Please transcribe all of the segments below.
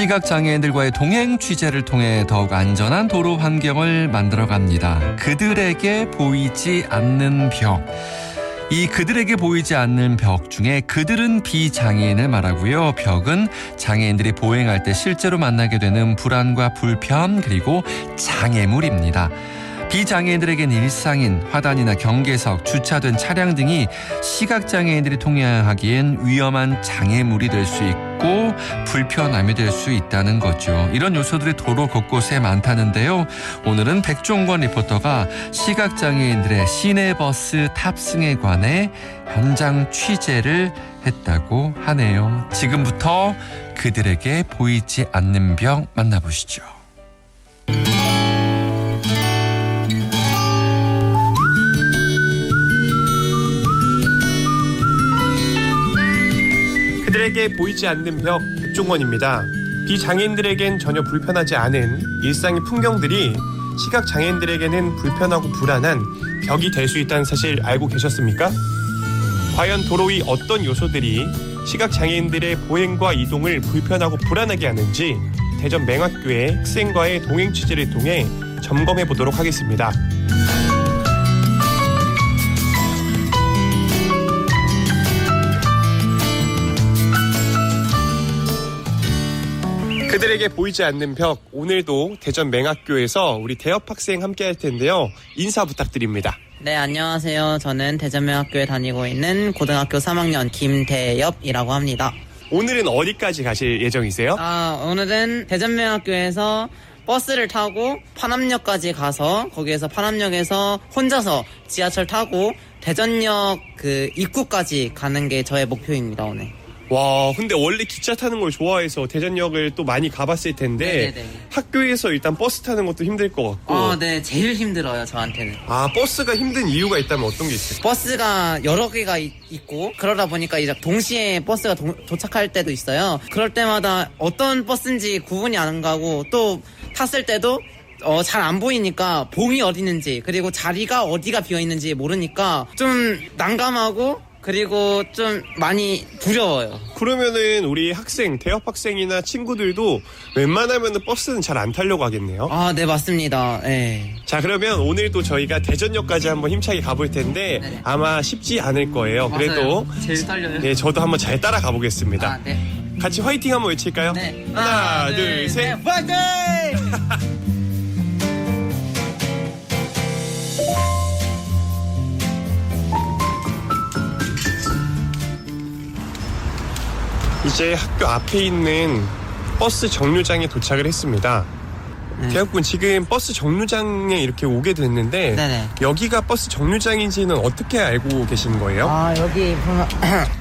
시각장애인들과의 동행 취재를 통해 더욱 안전한 도로 환경을 만들어갑니다. 그들에게 보이지 않는 벽. 이 그들에게 보이지 않는 벽 중에 그들은 비장애인을 말하고요. 벽은 장애인들이 보행할 때 실제로 만나게 되는 불안과 불편 그리고 장애물입니다. 비장애인들에겐 일상인 화단이나 경계석, 주차된 차량 등이 시각장애인들이 통행하기엔 위험한 장애물이 될 수 있고 불편함이 될 수 있다는 거죠. 이런 요소들이 도로 곳곳에 많다는데요. 오늘은 백종권 리포터가 시각장애인들의 시내버스 탑승에 관해 현장 취재를 했다고 하네요. 지금부터 그들에게 보이지 않는 벽 만나보시죠. 그들에게 보이지 않는 벽, 백종원입니다. 비장애인들에겐 전혀 불편하지 않은 일상의 풍경들이 시각장애인들에게는 불편하고 불안한 벽이 될 수 있다는 사실 알고 계셨습니까? 과연 도로 위 어떤 요소들이 시각장애인들의 보행과 이동을 불편하고 불안하게 하는지 대전 맹학교의 학생과의 동행 취재를 통해 점검해 보도록 하겠습니다. 그들에게 보이지 않는 벽, 오늘도 대전 맹학교에서 우리 대엽 학생 함께 할 텐데요. 인사 부탁드립니다. 네, 안녕하세요. 저는 대전명학교에 다니고 있는 고등학교 3학년 김대엽이라고 합니다. 오늘은 어디까지 가실 예정이세요? 오늘은 대전명학교에서 버스를 타고 파남역까지 가서 거기에서 파남역에서 혼자서 지하철 타고 대전역 그 입구까지 가는 게 저의 목표입니다, 오늘. 와, 근데 원래 기차 타는 걸 좋아해서 대전역을 또 많이 가봤을 텐데 네네네. 학교에서 일단 버스 타는 것도 힘들 것 같고 네, 제일 힘들어요, 저한테는. 버스가 힘든 이유가 있다면 어떤 게 있을까요? 버스가 여러 개가 있고 그러다 보니까 이제 동시에 버스가 도착할 때도 있어요. 그럴 때마다 어떤 버스인지 구분이 안 가고 또 탔을 때도 잘 안 보이니까 봉이 어디 있는지 그리고 자리가 어디가 비어 있는지 모르니까 좀 난감하고 그리고 좀 많이 두려워요. 그러면은 우리 학생, 대엽 학생이나 친구들도 웬만하면은 버스는 잘 안 타려고 하겠네요. 네, 맞습니다. 네. 자, 그러면 오늘도 저희가 대전역까지 한번 힘차게 가볼 텐데 네. 아마 쉽지 않을 거예요. 그래도 맞아요. 제일 떨려요. 네, 저도 한번 잘 따라가 보겠습니다. 네. 같이 화이팅 한번 외칠까요? 네. 하나, 둘, 셋. 화이팅! 이제 학교 앞에 있는 버스 정류장에 도착을 했습니다. 대엽군, 지금 버스 정류장에 이렇게 오게 됐는데 네네. 여기가 버스 정류장인지는 어떻게 알고 계신 거예요? 여기 보면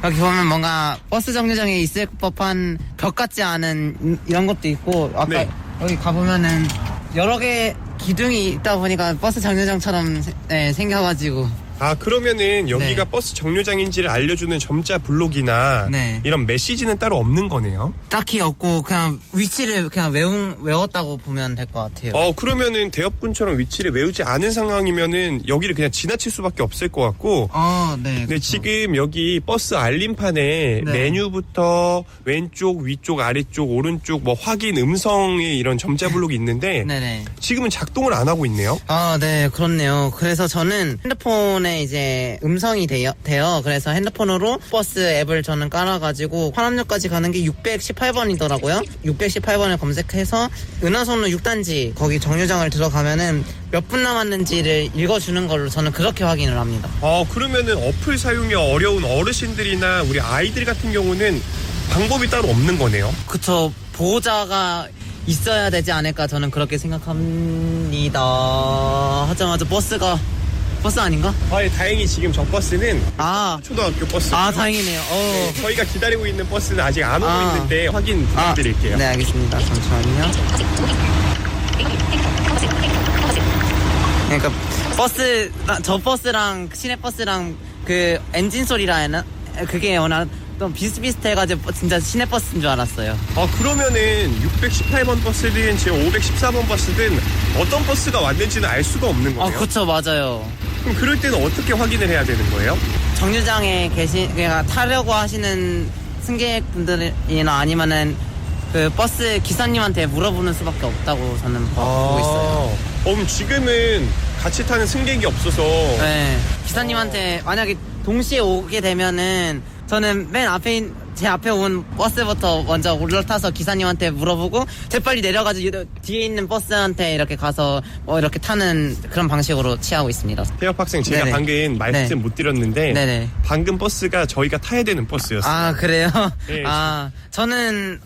여기 보면 뭔가 버스 정류장에 있을 법한 벽 같지 않은 이런 것도 있고 아까 네. 여기 가보면은 여러 개 기둥이 있다 보니까 버스 정류장처럼 생겨가지고 그러면은 여기가 네. 버스 정류장인지를 알려주는 점자 블록이나 네. 이런 메시지는 따로 없는 거네요. 딱히 없고 그냥 위치를 그냥 외웠다고 보면 될 것 같아요. 그러면은 대엽군처럼 위치를 외우지 않은 상황이면은 여기를 그냥 지나칠 수밖에 없을 것 같고. 네. 네, 지금 여기 버스 알림판에 네. 메뉴부터 왼쪽, 위쪽, 아래쪽, 오른쪽 뭐 확인, 음성의 이런 점자 블록이 있는데 네네. 지금은 작동을 안 하고 있네요. 네, 그렇네요. 그래서 저는 핸드폰에 이제 음성이 돼요. 그래서 핸드폰으로 버스 앱을 저는 깔아가지고 화남역까지 가는 게 618번이더라고요. 618번을 검색해서 은하선로 6단지 거기 정류장을 들어가면은 몇 분 남았는지를 읽어주는 걸로 저는 그렇게 확인을 합니다. 그러면은 어플 사용이 어려운 어르신들이나 우리 아이들 같은 경우는 방법이 따로 없는 거네요. 그쵸. 보호자가 있어야 되지 않을까 저는 그렇게 생각합니다. 하자마자 버스 아닌가? 다행히 지금 저 버스는 아, 초등학교 버스. 다행이네요. 네, 저희가 기다리고 있는 버스는 아직 안 오고 있는데 확인 부탁드릴게요. 네, 알겠습니다. 잠시만요. 그러니까 저 버스랑 시내버스랑 그 엔진 소리라 해나? 그게 워낙 좀 비슷비슷해가지고 진짜 시내버스인 줄 알았어요. 그러면은 618번 버스든 지금 514번 버스든 어떤 버스가 왔는지는 알 수가 없는 거예요? 그쵸, 맞아요. 그럼 그럴 때는 어떻게 확인을 해야 되는 거예요? 정류장에 그러니까 타려고 하시는 승객분들이나 아니면은 그 버스 기사님한테 물어보는 수밖에 없다고 저는 보고 있어요. 그럼 지금은 같이 타는 승객이 없어서 네, 기사님한테 만약에 동시에 오게 되면은 저는 맨 앞에 제 앞에 온 버스부터 먼저 올라타서 기사님한테 물어보고 재빨리 내려가지고 뒤에 있는 버스한테 이렇게 가서 이렇게 타는 그런 방식으로 취하고 있습니다. 태엽 학생 제가 네네. 방금 말씀 네. 못 드렸는데 네네. 방금 버스가 저희가 타야 되는 버스였어요. 아, 그래요? 네. 저는,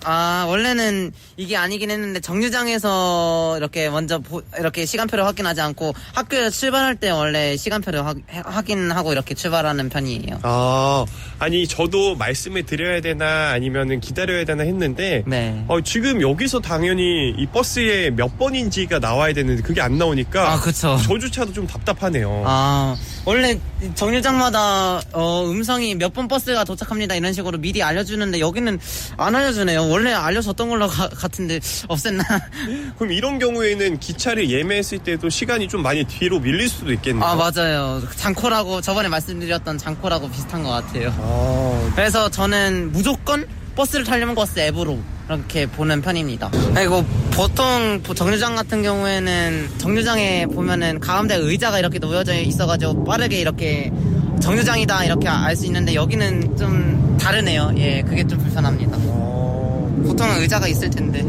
원래는 이게 아니긴 했는데, 정류장에서 이렇게 먼저, 이렇게 시간표를 확인하지 않고, 학교에 출발할 때 원래 시간표를 확인하고 이렇게 출발하는 편이에요. 아니 저도 말씀을 드려야 되나 아니면은 기다려야 되나 했는데 네. 지금 여기서 당연히 이 버스에 몇 번인지가 나와야 되는데 그게 안 나오니까 그쵸. 저조차도 좀 답답하네요. 원래 정류장마다, 음성이 몇 번 버스가 도착합니다 이런 식으로 미리 알려주는데, 여기는 안 알려주네요. 원래 알려줬던 걸로 같은데, 없앴나? 그럼 이런 경우에는 기차를 예매했을 때도 시간이 좀 많이 뒤로 밀릴 수도 있겠네요. 맞아요. 장코라고, 저번에 말씀드렸던 장코라고 비슷한 것 같아요. 그래서 저는 무조건 버스를 타려면 버스 앱으로 이렇게 보는 편입니다. 그리고 보통 정류장 같은 경우에는 정류장에 보면은 가운데 의자가 이렇게 놓여져 있어가지고 빠르게 이렇게 정류장이다 이렇게 알 수 있는데, 여기는 좀 다르네요. 예, 그게 좀 불편합니다. 보통은 의자가 있을 텐데.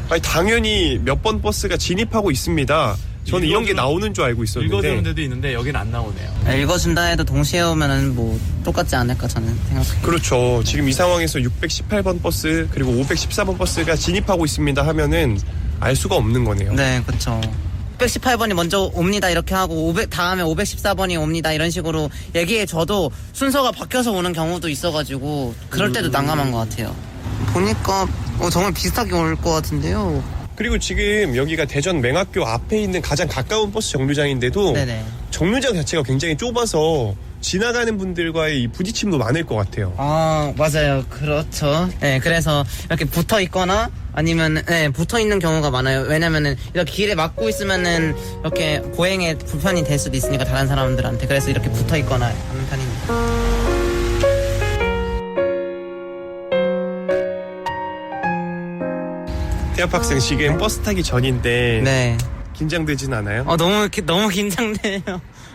아니, 당연히 몇 번 버스가 진입하고 있습니다. 저는 이런 게 나오는 줄 알고 있었는데 읽어주는 데도 있는데 여기는 안 나오네요. 읽어준다 해도 동시에 오면은 똑같지 않을까 저는 생각해요. 그렇죠. 지금 이 상황에서 618번 버스 그리고 514번 버스가 진입하고 있습니다 하면은 알 수가 없는 거네요. 네, 그렇죠. 618번이 먼저 옵니다 이렇게 하고 다음에 514번이 옵니다 이런 식으로 얘기해줘도 순서가 바뀌어서 오는 경우도 있어가지고 그럴 때도 난감한 것 같아요. 보니까 정말 비슷하게 올 것 같은데요. 그리고 지금 여기가 대전 맹학교 앞에 있는 가장 가까운 버스 정류장인데도 네네. 정류장 자체가 굉장히 좁아서 지나가는 분들과의 이 부딪힘도 많을 것 같아요. 맞아요. 그렇죠. 네, 그래서 이렇게 붙어 있거나 아니면 붙어 있는 경우가 많아요. 왜냐면은 이렇게 길에 막고 있으면은 이렇게 보행에 불편이 될 수도 있으니까 다른 사람들한테. 그래서 이렇게 붙어 있거나 하는 편입니다. 태엽 학생 지금 버스 타기 전인데 네. 긴장되진 않아요? 너무 긴장돼요.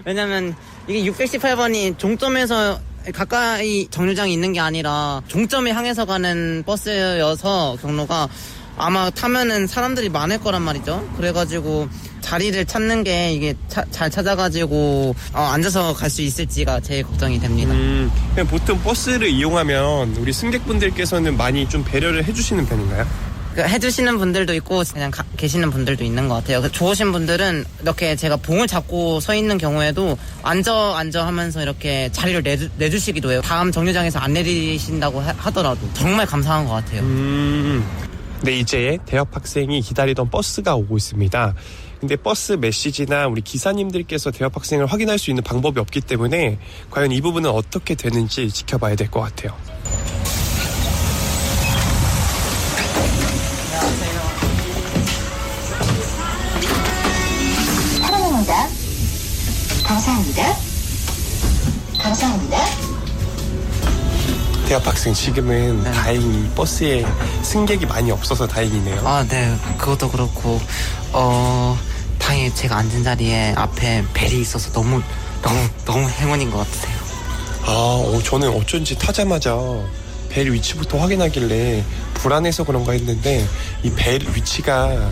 왜냐면 이게 618번이 종점에서 가까이 정류장이 있는 게 아니라 종점에 향해서 가는 버스여서 경로가 아마 타면은 사람들이 많을 거란 말이죠. 그래가지고 자리를 찾는 게 이게 잘 찾아가지고 앉아서 갈 수 있을지가 제일 걱정이 됩니다. 그냥 보통 버스를 이용하면 우리 승객분들께서는 많이 좀 배려를 해주시는 편인가요? 해주시는 분들도 있고 그냥 계시는 분들도 있는 것 같아요. 좋으신 분들은 이렇게 제가 봉을 잡고 서 있는 경우에도 앉아 하면서 이렇게 자리를 내주시기도 해요. 다음 정류장에서 안 내리신다고 하더라도 정말 감사한 것 같아요. 네, 이제 대엽 학생이 기다리던 버스가 오고 있습니다. 근데 버스 메시지나 우리 기사님들께서 대엽 학생을 확인할 수 있는 방법이 없기 때문에 과연 이 부분은 어떻게 되는지 지켜봐야 될 것 같아요. 사랑합니다. 감사합니다. 감사합니다. 대엽 학생 지금은 다행히 버스에 승객이 많이 없어서 다행이네요. 네, 그것도 그렇고 다행히 제가 앉은 자리에 앞에 벨이 있어서 너무 행운인 것 같아요. 저는 어쩐지 타자마자 벨 위치부터 확인하길래 불안해서 그런가 했는데 이 벨 위치가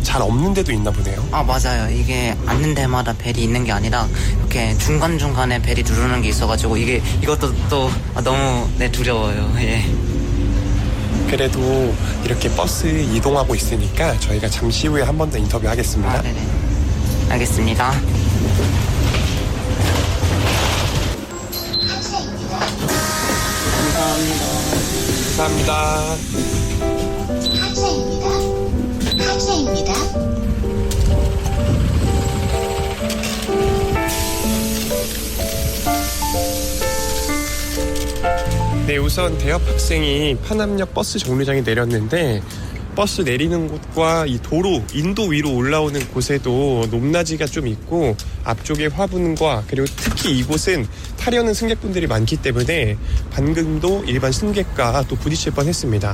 잘 없는 데도 있나 보네요. 맞아요. 이게 앉는 데마다 벨이 있는 게 아니라 이렇게 중간중간에 벨이 누르는 게 있어가지고 이것도 또 너무 두려워요. 예. 그래도 이렇게 버스 이동하고 있으니까 저희가 잠시 후에 한 번 더 인터뷰하겠습니다. 네네. 알겠습니다. 감사합니다. 하차입니다. 네, 우선 대엽 학생이 파남역 버스 정류장에 내렸는데 버스 내리는 곳과 이 도로, 인도 위로 올라오는 곳에도 높낮이가 좀 있고 앞쪽에 화분과 그리고 특히 이곳은 타려는 승객분들이 많기 때문에 방금도 일반 승객과 또 부딪힐 뻔했습니다.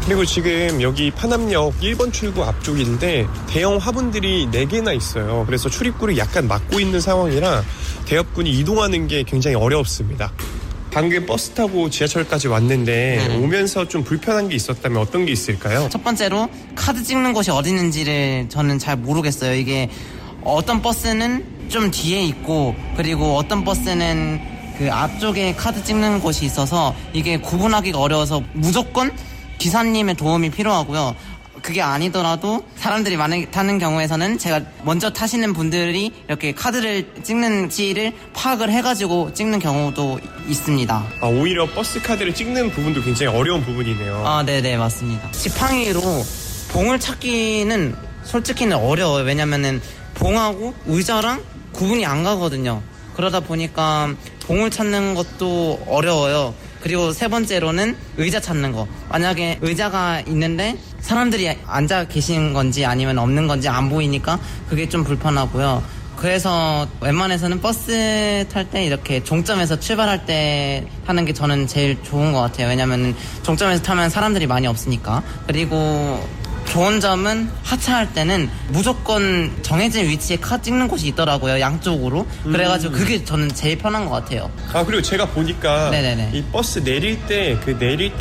그리고 지금 여기 파남역 1번 출구 앞쪽인데 대형 화분들이 4개나 있어요. 그래서 출입구를 약간 막고 있는 상황이라 대업군이 이동하는 게 굉장히 어렵습니다. 방금 버스 타고 지하철까지 왔는데 오면서 좀 불편한 게 있었다면 어떤 게 있을까요? 첫 번째로 카드 찍는 곳이 어디 있는지를 저는 잘 모르겠어요. 이게 어떤 버스는 좀 뒤에 있고 그리고 어떤 버스는 그 앞쪽에 카드 찍는 곳이 있어서 이게 구분하기가 어려워서 무조건 기사님의 도움이 필요하고요. 그게 아니더라도 사람들이 많이 타는 경우에서는 제가 먼저 타시는 분들이 이렇게 카드를 찍는지를 파악을 해가지고 찍는 경우도 있습니다. 오히려 버스 카드를 찍는 부분도 굉장히 어려운 부분이네요. 네네, 맞습니다. 지팡이로 봉을 찾기는 솔직히는 어려워요. 왜냐면은 봉하고 의자랑 구분이 안 가거든요. 그러다 보니까 봉을 찾는 것도 어려워요. 그리고 세 번째로는 의자 찾는 거. 만약에 의자가 있는데 사람들이 앉아 계신 건지 아니면 없는 건지 안 보이니까 그게 좀 불편하고요. 그래서 웬만해서는 버스 탈 때 이렇게 종점에서 출발할 때 타는 게 저는 제일 좋은 것 같아요. 왜냐면 종점에서 타면 사람들이 많이 없으니까. 그리고 좋은 점은 하차할 때는 무조건 정해진 위치에 카드 찍는 곳이 있더라고요. 양쪽으로. 그래가지고 그게 저는 제일 편한 것 같아요. 그리고 제가 보니까 네네네. 이 버스 내릴 때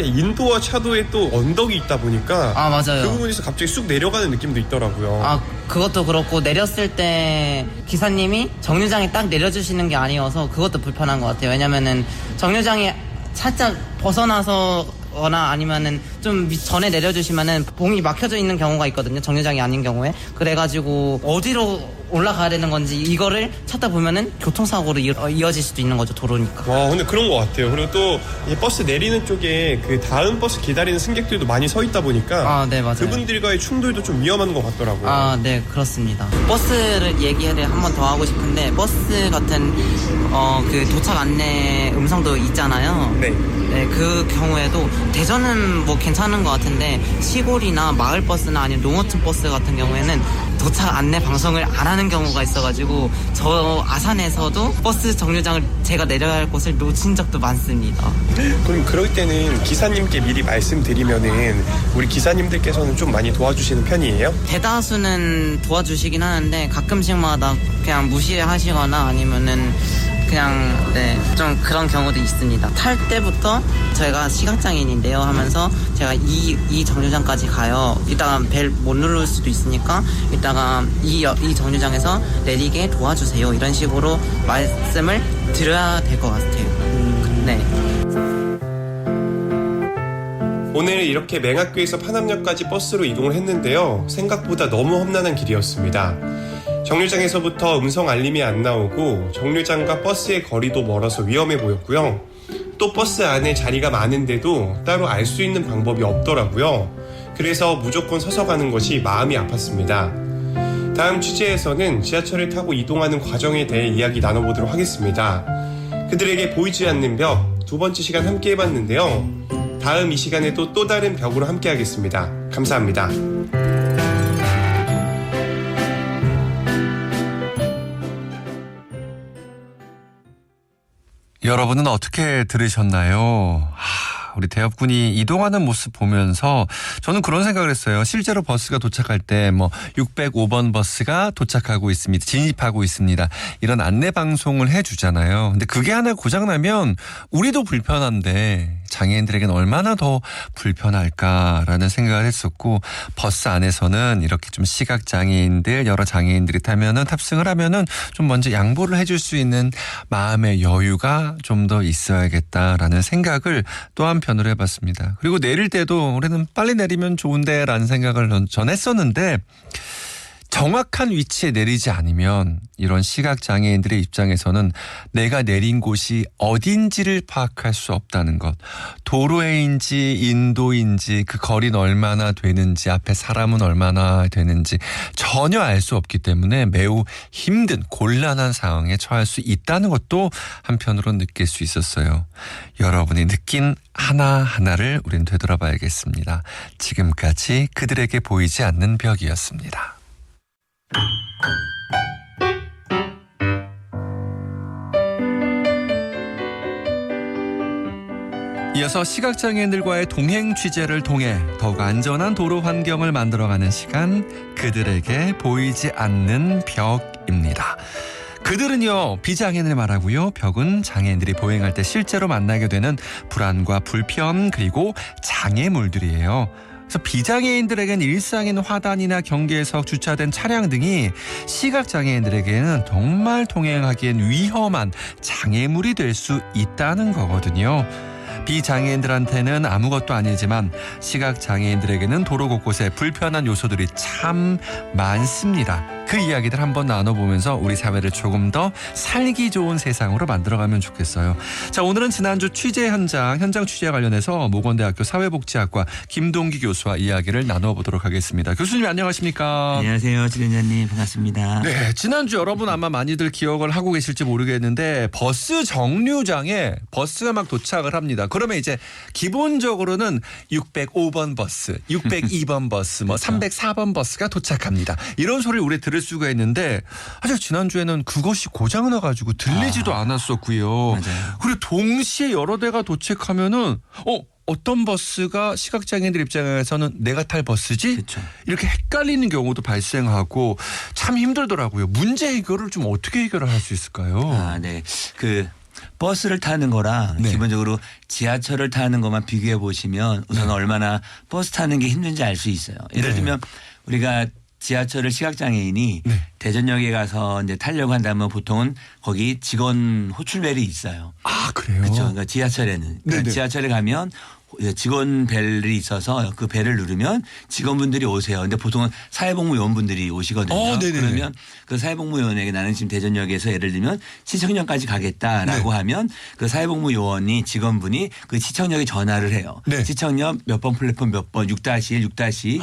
인도와 차도에 또 언덕이 있다 보니까 맞아요. 그 부분에서 갑자기 쑥 내려가는 느낌도 있더라고요. 그것도 그렇고 내렸을 때 기사님이 정류장에 딱 내려주시는 게 아니어서 그것도 불편한 것 같아요. 왜냐면은 정류장이 살짝 벗어나서 거나 아니면은 좀 전에 내려주시면은 봉이 막혀져 있는 경우가 있거든요. 정류장이 아닌 경우에. 그래가지고 어디로 올라가야 되는 건지 이거를 찾다 보면은 교통사고로 이어질 수도 있는 거죠. 도로니까. 근데 그런 것 같아요. 그리고 또 이 버스 내리는 쪽에 그 다음 버스 기다리는 승객들도 많이 서 있다 보니까 네, 맞아요. 그분들과의 충돌도 좀 위험한 것 같더라고요. 네, 그렇습니다. 버스를 얘기를 한 번 더 하고 싶은데 버스 같은 그 도착 안내 음성도 있잖아요. 네. 네, 그 경우에도 대전은 뭐 괜찮은 것 같은데 시골이나 마을 버스나 아니면 농어촌 버스 같은 경우에는 도착 안내 방송을 안 하는 경우가 있어가지고 저 아산에서도 버스 정류장을 제가 내려야 할 곳을 놓친 적도 많습니다. 그럼 그럴 때는 기사님께 미리 말씀드리면은 우리 기사님들께서는 좀 많이 도와주시는 편이에요? 대다수는 도와주시긴 하는데 가끔씩마다 그냥 무시하시거나 아니면은 그냥 좀 그런 경우도 있습니다. 탈 때부터 저희가 시각장애인인데요 하면서 제가 이 정류장까지 가요. 이따가 벨 못 누를 수도 있으니까 이따가 이 정류장에서 내리게 도와주세요. 이런 식으로 말씀을 드려야 될 것 같아요. 네. 오늘 이렇게 맹학교에서 파남역까지 버스로 이동을 했는데요. 생각보다 너무 험난한 길이었습니다. 정류장에서부터 음성 알림이 안 나오고 정류장과 버스의 거리도 멀어서 위험해 보였고요. 또 버스 안에 자리가 많은데도 따로 알 수 있는 방법이 없더라고요. 그래서 무조건 서서 가는 것이 마음이 아팠습니다. 다음 취재에서는 지하철을 타고 이동하는 과정에 대해 이야기 나눠보도록 하겠습니다. 그들에게 보이지 않는 벽 두 번째 시간 함께 해봤는데요. 다음 이 시간에도 또 다른 벽으로 함께 하겠습니다. 감사합니다. 여러분은 어떻게 들으셨나요? 우리 대업군이 이동하는 모습 보면서 저는 그런 생각을 했어요. 실제로 버스가 도착할 때 605번 버스가 도착하고 있습니다. 진입하고 있습니다. 이런 안내 방송을 해주잖아요. 근데 그게 하나 고장나면 우리도 불편한데 장애인들에게는 얼마나 더 불편할까라는 생각을 했었고 버스 안에서는 이렇게 좀 시각장애인들 여러 장애인들이 타면은 탑승을 하면은 좀 먼저 양보를 해줄 수 있는 마음의 여유가 좀 더 있어야겠다라는 생각을 또 한편으로 해봤습니다. 그리고 내릴 때도 우리는 빨리 내리면 좋은데 라는 생각을 전 했었는데 정확한 위치에 내리지 않으면 이런 시각장애인들의 입장에서는 내가 내린 곳이 어딘지를 파악할 수 없다는 것. 도로에인지 인도인지 그 거리는 얼마나 되는지 앞에 사람은 얼마나 되는지 전혀 알 수 없기 때문에 매우 힘든 곤란한 상황에 처할 수 있다는 것도 한편으로 느낄 수 있었어요. 여러분이 느낀 하나하나를 우린 되돌아봐야겠습니다. 지금까지 그들에게 보이지 않는 벽이었습니다. 이어서 시각장애인들과의 동행 취재를 통해 더욱 안전한 도로 환경을 만들어가는 시간, 그들에게 보이지 않는 벽입니다. 그들은요, 비장애인을 말하고요. 벽은 장애인들이 보행할 때 실제로 만나게 되는 불안과 불편, 그리고 장애물들이에요. 그래서 비장애인들에게는 일상인 화단이나 경계석, 주차된 차량 등이 시각장애인들에게는 정말 통행하기엔 위험한 장애물이 될 수 있다는 거거든요. 비장애인들한테는 아무것도 아니지만 시각장애인들에게는 도로 곳곳에 불편한 요소들이 참 많습니다. 그 이야기들 한번 나눠보면서 우리 사회를 조금 더 살기 좋은 세상으로 만들어가면 좋겠어요. 자, 오늘은 지난주 취재 현장 취재 관련해서 모건대학교 사회복지학과 김동기 교수와 이야기를 나눠보도록 하겠습니다. 교수님 안녕하십니까? 안녕하세요. 출연자님 반갑습니다. 네, 지난주 여러분 아마 많이들 기억을 하고 계실지 모르겠는데 버스 정류장에 버스가 막 도착을 합니다. 그러면 이제 기본적으로는 605번 버스, 602번 버스, 뭐 304번 버스가 도착합니다. 이런 소리를 우리 들을 수가 있는데 사실 지난주에는 그것이 고장 나가지고 들리지도 않았었고요. 맞아요. 그리고 동시에 여러 대가 도착하면은 어떤 버스가 시각장애인들 입장에서는 내가 탈 버스지? 그렇죠. 이렇게 헷갈리는 경우도 발생하고 참 힘들더라고요. 문제 해결을 좀 어떻게 해결을 할 수 있을까요? 네. 버스를 타는 거랑 네. 기본적으로 지하철을 타는 것만 비교해 보시면 우선 얼마나 버스 타는 게 힘든지 알 수 있어요. 예를 네. 들면 우리가 지하철을 시각장애인이 네. 대전역에 가서 이제 타려고 한다면 보통은 거기 직원 호출벨이 있어요. 아, 그래요? 그렇죠. 그러니까 지하철에는. 그러니까 네네. 지하철에 가면 직원 벨이 있어서 그 벨을 누르면 직원분들이 오세요. 근데 보통은 사회복무요원분들이 오시거든요. 네네네. 그러면 그 사회복무요원에게 나는 지금 대전역에서 예를 들면 시청역까지 가겠다라고 네. 하면 그 사회복무요원이 직원분이 그 시청역에 전화를 해요. 네. 시청역 몇 번 플랫폼 몇 번 6-1, 6-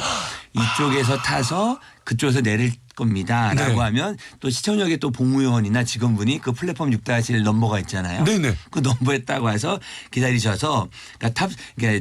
이쪽에서 타서 그쪽에서 내릴 겁니다. 라고 네. 하면 또 시청역에 또 복무요원이나 직원분이 그 플랫폼 6-1 넘버가 있잖아요. 네네. 그 넘버에 따고 해서 기다리셔서 그러니까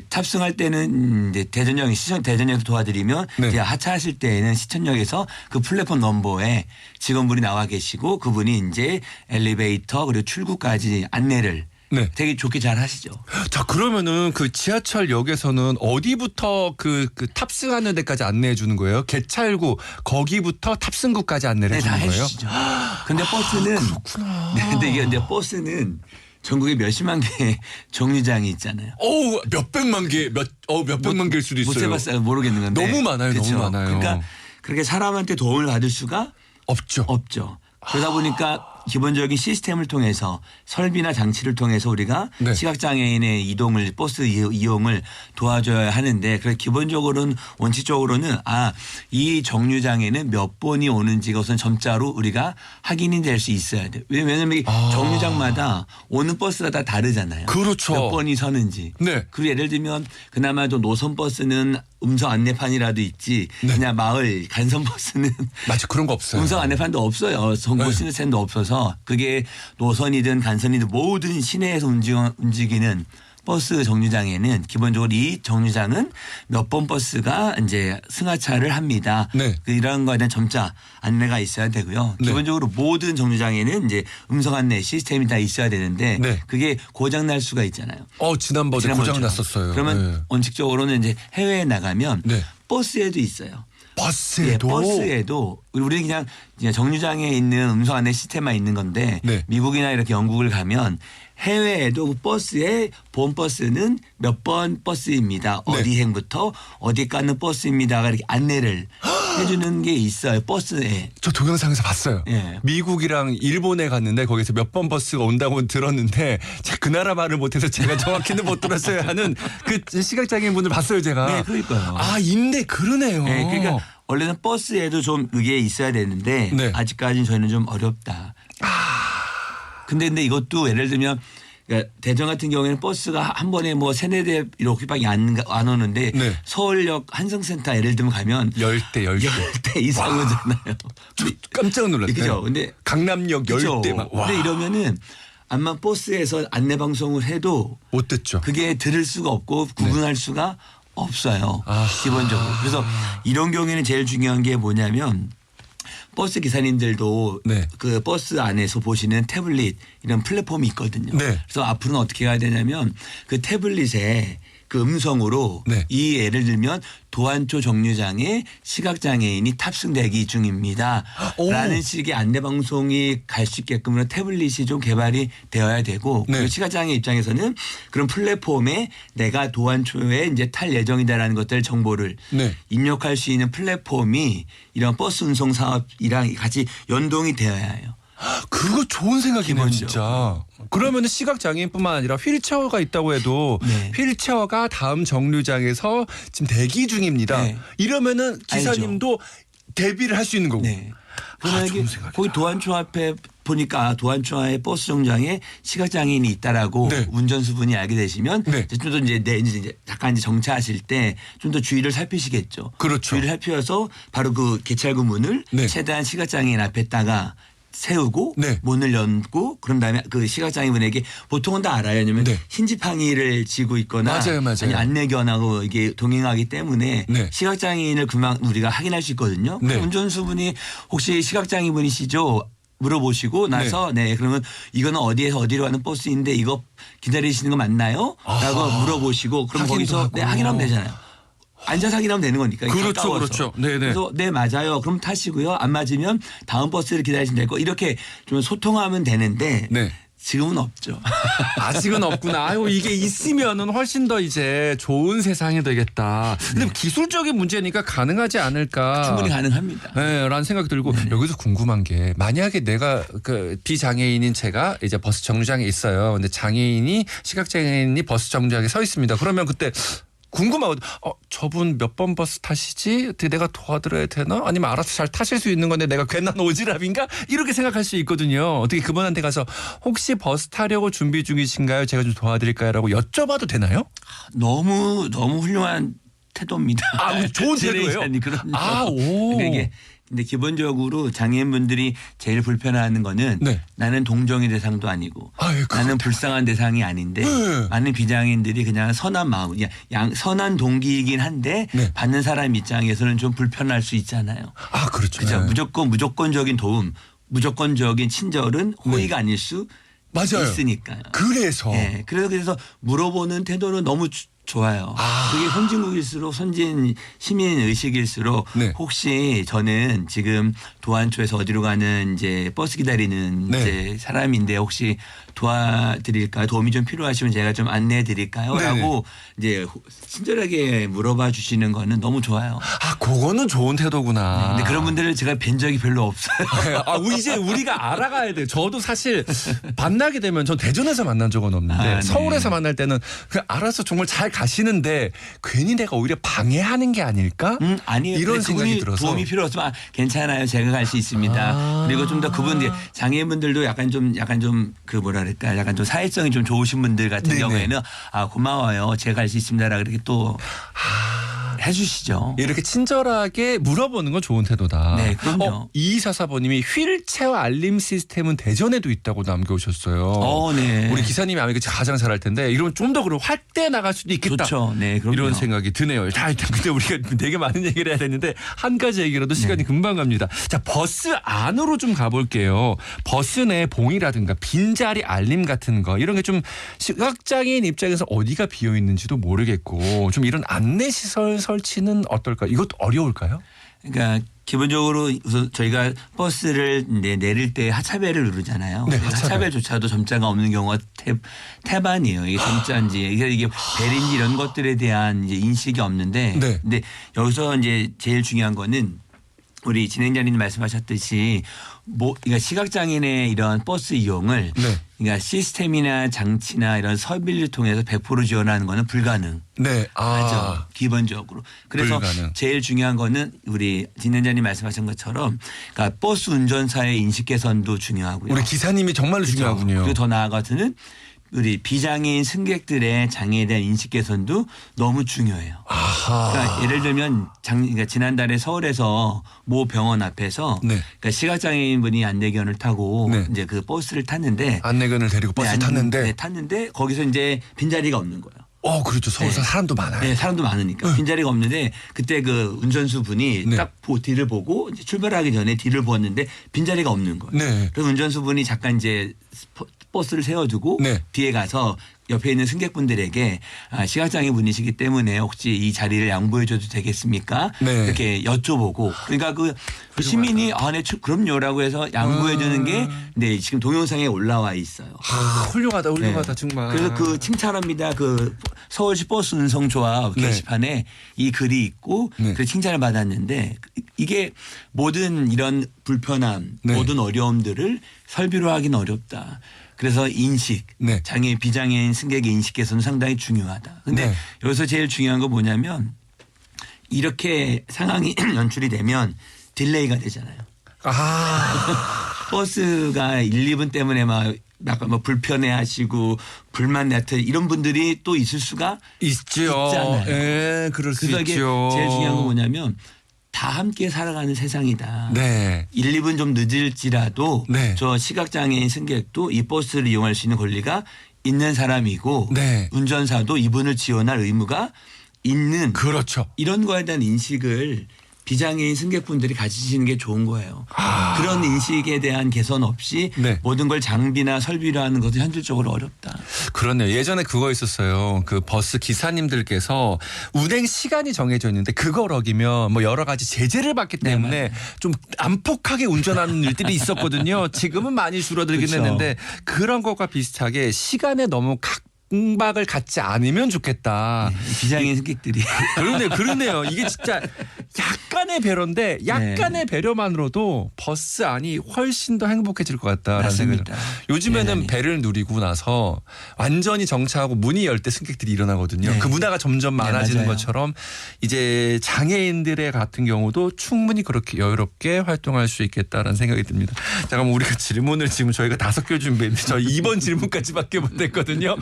탑승할 때는 이제 대전역에서 도와드리면 네. 이제 하차하실 때에는 시청역에서 그 플랫폼 넘버에 직원분이 나와 계시고 그분이 이제 엘리베이터 그리고 출구까지 안내를 네. 되게 좋게 잘 하시죠. 자, 그러면은 그 지하철역에서는 어디부터 그 탑승하는 데까지 안내해 주는 거예요? 개찰구 거기부터 탑승구까지 안내를 해 네, 다 주는 거예요? 해주시죠. 근데 버스는 그렇구나. 네, 근데 이게 근데 버스는 전국에 몇십만 개의 정류장이 있잖아요. 몇백만 개, 몇백만 개일 수도 못 있어요. 해봤어요. 모르겠는 건데. 너무 많아요. 그렇죠. 너무 많아요. 그러니까 그렇게 사람한테 도움을 받을 수가 없죠. 없죠. 그러다 보니까 기본적인 시스템을 통해서 설비나 장치를 통해서 우리가 네. 시각장애인의 이동을 버스 이용을 도와줘야 하는데 그래서 기본적으로는 원칙적으로는 이 정류장에는 몇 번이 오는지가 우선 점자로 우리가 확인이 될 수 있어야 돼요. 왜냐하면 이 정류장마다 오는 버스가 다 다르잖아요. 그렇죠. 몇 번이 서는지. 네. 그리고 예를 들면 그나마도 노선 버스는 음성 안내판이라도 있지 그냥 마을 간선 버스는 맞아, 그런 거 없어요. 음성 안내판도 없어요. 정보 시스템도 없어서 그게 노선이든 간선이든 모든 시내에서 움직이는 버스 정류장에는 기본적으로 이 정류장은 몇 번 버스가 이제 승하차를 합니다. 네. 이런 거에 대한 점자 안내가 있어야 되고요. 네. 기본적으로 모든 정류장에는 이제 음성 안내 시스템이 다 있어야 되는데 네. 그게 고장 날 수가 있잖아요. 지난번에 고장 났었어요. 그러면 네. 원칙적으로는 이제 해외에 나가면 네. 버스에도 있어요. 버스에도. 예, 버스에도 우리 그냥 정류장에 있는 음성 안내 시스템만 있는 건데 네. 미국이나 이렇게 영국을 가면 해외에도 버스에 본 버스는 몇 번 버스입니다. 네. 어디 행부터 어디 가는 버스입니다가 이렇게 안내를 해주는 게 있어요. 버스에. 저 동영상에서 봤어요. 예. 미국이랑 일본에 갔는데 거기서 몇 번 버스가 온다고 들었는데 제가 그 나라 말을 못해서 제가 정확히는 못 들었어요 하는 그 시각장애인 분들 봤어요 제가. 네, 그러니까요. 있네, 그러네요. 네, 그러니까 원래는 버스에도 좀 그게 있어야 되는데 네. 아직까지는 저희는 좀 어렵다. 근데 이것도 예를 들면 그러니까 대전 같은 경우에는 버스가 한 번에 뭐 3-4대 이렇게밖에 안 오는데 네. 서울역 한성센터 예를 들면 가면 10대 이상 오잖아요. 깜짝 놀랐어요. 그죠? 근데 강남역 그죠? 10대 막. 와. 근데 이러면은 암만 버스에서 안내 방송을 해도 못 듣죠. 그게 들을 수가 없고 구분할 수가 없어요. 아하. 기본적으로. 그래서 이런 경우에는 제일 중요한 게 뭐냐면 버스 기사님들도 네. 그 버스 안에서 보시는 태블릿 이런 플랫폼이 있거든요. 네. 그래서 앞으로는 어떻게 해야 되냐면 그 태블릿에 그 음성으로 네. 이 예를 들면 도안초 정류장에 시각장애인이 탑승대기 중입니다. 오. 라는 식의 안내방송이 갈 수 있게끔 태블릿이 좀 개발이 되어야 되고 네. 그리고 시각장애 입장에서는 그런 플랫폼에 내가 도안초에 이제 탈 예정이다라는 것들 정보를 네. 입력할 수 있는 플랫폼이 이런 버스 운송 사업이랑 같이 연동이 되어야 해요. 그거 좋은 생각이네요, 기본적으로. 진짜. 그러면은 시각장애인뿐만 아니라 휠체어가 있다고 해도 네. 휠체어가 다음 정류장에서 지금 대기 중입니다. 네. 이러면은 기사님도 대비를 할 수 있는 거고. 네. 그러면 좋은 이게 생각이다. 거기 도안초 앞에 보니까 도안초의 버스 정류장에 시각장애인이 있다라고 네. 운전수분이 알게 되시면 네. 좀 더 이제 잠깐 이제 정차하실 때 좀 더 주의를 살피시겠죠. 그렇죠. 주의를 살피어서 바로 그 개찰구 문을 네. 최대한 시각장애인 앞에다가 세우고 네. 문을 열고 그런 다음에 그 시각장애인분에게 보통은 다 알아요. 왜냐하면 네. 흰지팡이를 쥐고 있거나 맞아요. 아니 안내견하고 이게 동행하기 때문에 네. 시각장애인을 금방 우리가 확인할 수 있거든요. 네. 운전수분이 혹시 시각장애인분이시죠? 물어보시고 나서 네. 그러면 이거는 어디에서 어디로 가는 버스인데 이거 기다리시는 거 맞나요? 라고 물어보시고 그럼 확인도 거기서 하고. 네, 확인하면 되잖아요. 앉아서 확인하면 되는 거니까. 그렇죠, 가까워서. 그렇죠. 네네. 그래서 네 맞아요. 그럼 타시고요. 안 맞으면 다음 버스를 기다리시면 되고 이렇게 좀 소통하면 되는데 네. 지금은 없죠. 아직은 없구나. 아유, 이게 있으면은 훨씬 더 이제 좋은 세상이 되겠다. 근데 기술적인 문제니까 가능하지 않을까. 충분히 가능합니다. 네, 라는 생각이 들고 여기서 궁금한 게 만약에 내가 그 비장애인인 제가 이제 버스 정류장에 있어요. 근데 장애인이 시각장애인이 버스 정류장에 서 있습니다. 그러면 그때 궁금하거든. 저분 몇 번 버스 타시지? 어떻게 내가 도와드려야 되나? 아니면 알아서 잘 타실 수 있는 건데 내가 괜한 오지랖인가? 이렇게 생각할 수 있거든요. 어떻게 그분한테 가서 혹시 버스 타려고 준비 중이신가요? 제가 좀 도와드릴까요? 라고 여쭤봐도 되나요? 너무 훌륭한 태도입니다. 아, 좋은 태도예요? 제네이션이 그럼요. 아, 오. 이게 근데 기본적으로 장애인분들이 제일 불편해하는 거는 네. 나는 동정의 대상도 아니고 아, 예, 그거 나는 불쌍한 대상이 아닌데 네. 많은 비장애인들이 그냥 선한 마음, 그냥 선한 동기이긴 한데 네. 받는 사람 입장에서는 좀 불편할 수 있잖아요. 아, 그렇죠. 그죠? 네. 무조건적인 도움, 무조건적인 친절은 호의가 아닐 수 맞아요. 있으니까요. 그래서. 예. 그래서 물어보는 태도는 너무 좋아요. 그게 선진국일수록 선진 시민 의식일수록 네. 혹시 저는 지금 도안초에서 어디로 가는 이제 버스 기다리는 네. 이제 사람인데 혹시 도와드릴까요? 도움이 좀 필요하시면 제가 좀 안내해 드릴까요? 네네. 라고 이제 친절하게 물어봐 주시는 거는 너무 좋아요. 아, 그거는 좋은 태도구나. 근데 그런 분들을 제가 뵌 적이 별로 없어요. 이제 우리가 알아가야 돼요. 저도 사실 만나게 되면 전 대전에서 만난 적은 없는데 아, 네. 서울에서 만날 때는 그냥 알아서 정말 잘 가시는데 괜히 내가 오히려 방해하는 게 아닐까? 아니에요. 이런 근데 생각이 그분이 들어서. 도움이 필요 없으면 괜찮아요. 제가 갈 수 있습니다. 그리고 좀 더 그분 장애인분들도 약간 좀 그 뭐라 그럴까 약간 좀 사회성이 좀 좋으신 분들 같은 네네. 경우에는 고마워요. 제가 갈 수 있습니다라 그렇게 또 해주시죠. 이렇게 친절하게 물어보는 건 좋은 태도다. 네, 그럼요. 2244번님이 휠체어 알림 시스템은 대전에도 있다고 남겨오셨어요. 네. 우리 기사님이 아마 이거 가장 잘할 텐데 이러면 좀 더 그럼 확대 나갈 수도 있겠다. 좋죠. 네, 그럼요. 이런 생각이 드네요. 다 일단 근데 우리가 되게 많은 얘기를 해야 되는데 한 가지 얘기라도 시간이 네. 금방 갑니다. 자, 버스 안으로 좀 가볼게요. 버스 내 봉이라든가 빈자리 알림 같은 거 이런 게 좀 시각장애인 입장에서 어디가 비어 있는지도 모르겠고 좀 이런 안내 시설 설치는 어떨까? 이것도 어려울까요? 그러니까 기본적으로 우선 저희가 버스를 내릴 때 하차벨을 누르잖아요. 네, 하차벨조차도 점자가 없는 경우가 태반이에요. 이게 점자인지 이게 벨인지 이런 것들에 대한 이제 인식이 없는데, 네. 근데 여기서 이제 제일 중요한 거는 우리 진행자님 말씀하셨듯이 그러니까 시각장애인의 이런 버스 이용을 네. 그러니까 시스템이나 장치나 이런 설비를 통해서 100% 지원하는 거는 불가능. 네. 하죠. 기본적으로. 그래서 불가능. 제일 중요한 거는 우리 진행자님 말씀하신 것처럼 그러니까 버스 운전사의 인식 개선도 중요하고요. 우리 기사님이 정말로 그렇죠. 중요하군요. 그리고 더 나아가서는 우리 비장애인 승객들의 장애에 대한 인식 개선도 너무 중요해요. 아하. 그러니까 예를 들면 그러니까 지난달에 서울에서 모 병원 앞에서 네. 그러니까 시각장애인 분이 안내견을 타고 네. 이제 그 버스를 탔는데 안내견을 데리고 버스 네, 탔는데 탔는데 거기서 이제 빈자리가 없는 거예요. 그렇죠. 서울서 사람도 많아요. 네, 사람도 많으니까 빈자리가 없는데 그때 그 운전수 분이 네. 딱 뒤를 보고 이제 출발하기 전에 뒤를 보았는데 빈자리가 없는 거예요. 네. 그래서 운전수 분이 잠깐 이제 버스를 세워두고 네. 뒤에 가서 옆에 있는 승객분들에게 시각장애 분이시기 때문에 혹시 이 자리를 양보해줘도 되겠습니까? 네. 이렇게 여쭤보고 그러니까 그 시민이 네, 그럼요라고 해서 양보해주는 게 네, 지금 동영상에 올라와 있어요. 훌륭하다, 네. 정말. 그래서 그 칭찬합니다. 그 서울시 버스 운송조합 네. 게시판에 이 글이 있고 네. 그 칭찬을 받았는데 이게 모든 이런 불편함, 네. 모든 어려움들을 설비로 하기는 어렵다. 그래서 인식, 네. 비장애인 승객의 인식 개선은 상당히 중요하다. 근데 네. 여기서 제일 중요한 건 뭐냐면 이렇게 상황이 연출이 되면 딜레이가 되잖아요. 버스가 1, 2분 때문에 막 약간 뭐 불편해하시고 불만 나타 이런 분들이 또 있을 수가 있죠. 있잖아요. 예, 그럴 수 그래서 이게 있죠. 제일 중요한 건 뭐냐면 다 함께 살아가는 세상이다. 네. 1, 2분 좀 늦을지라도 네. 저 시각장애인 승객도 이 버스를 이용할 수 있는 권리가 있는 사람이고 네. 운전사도 이분을 지원할 의무가 있는 그렇죠. 이런 거에 대한 인식을 비장애인 승객분들이 가지시는 게 좋은 거예요. 그런 인식에 대한 개선 없이 네. 모든 걸 장비나 설비로 하는 것은 현실적으로 어렵다. 그렇네요. 예전에 그거 있었어요. 그 버스 기사님들께서 운행 시간이 정해져 있는데 그걸 어기면 뭐 여러 가지 제재를 받기 때문에 좀 안폭하게 운전하는 일들이 있었거든요. 지금은 많이 줄어들긴 그렇죠. 했는데 그런 것과 비슷하게 시간에 너무 강박을 갖지 않으면 좋겠다. 비장애인 승객들이. 그러네요. 이게 진짜 약간의 배려인데 약간의 배려만으로도 버스 안이 훨씬 더 행복해질 것 같다라는 생각이 맞습니다. 요즘에는 네네. 배를 누리고 나서 완전히 정차하고 문이 열 때 승객들이 일어나거든요. 네. 그 문화가 점점 많아지는 맞아요. 것처럼 이제 장애인들의 같은 경우도 충분히 그렇게 여유롭게 활동할 수 있겠다라는 생각이 듭니다. 잠깐만 우리가 질문을 지금 저희가 5개 준비했는데 저 2번 질문까지밖에 못 했거든요.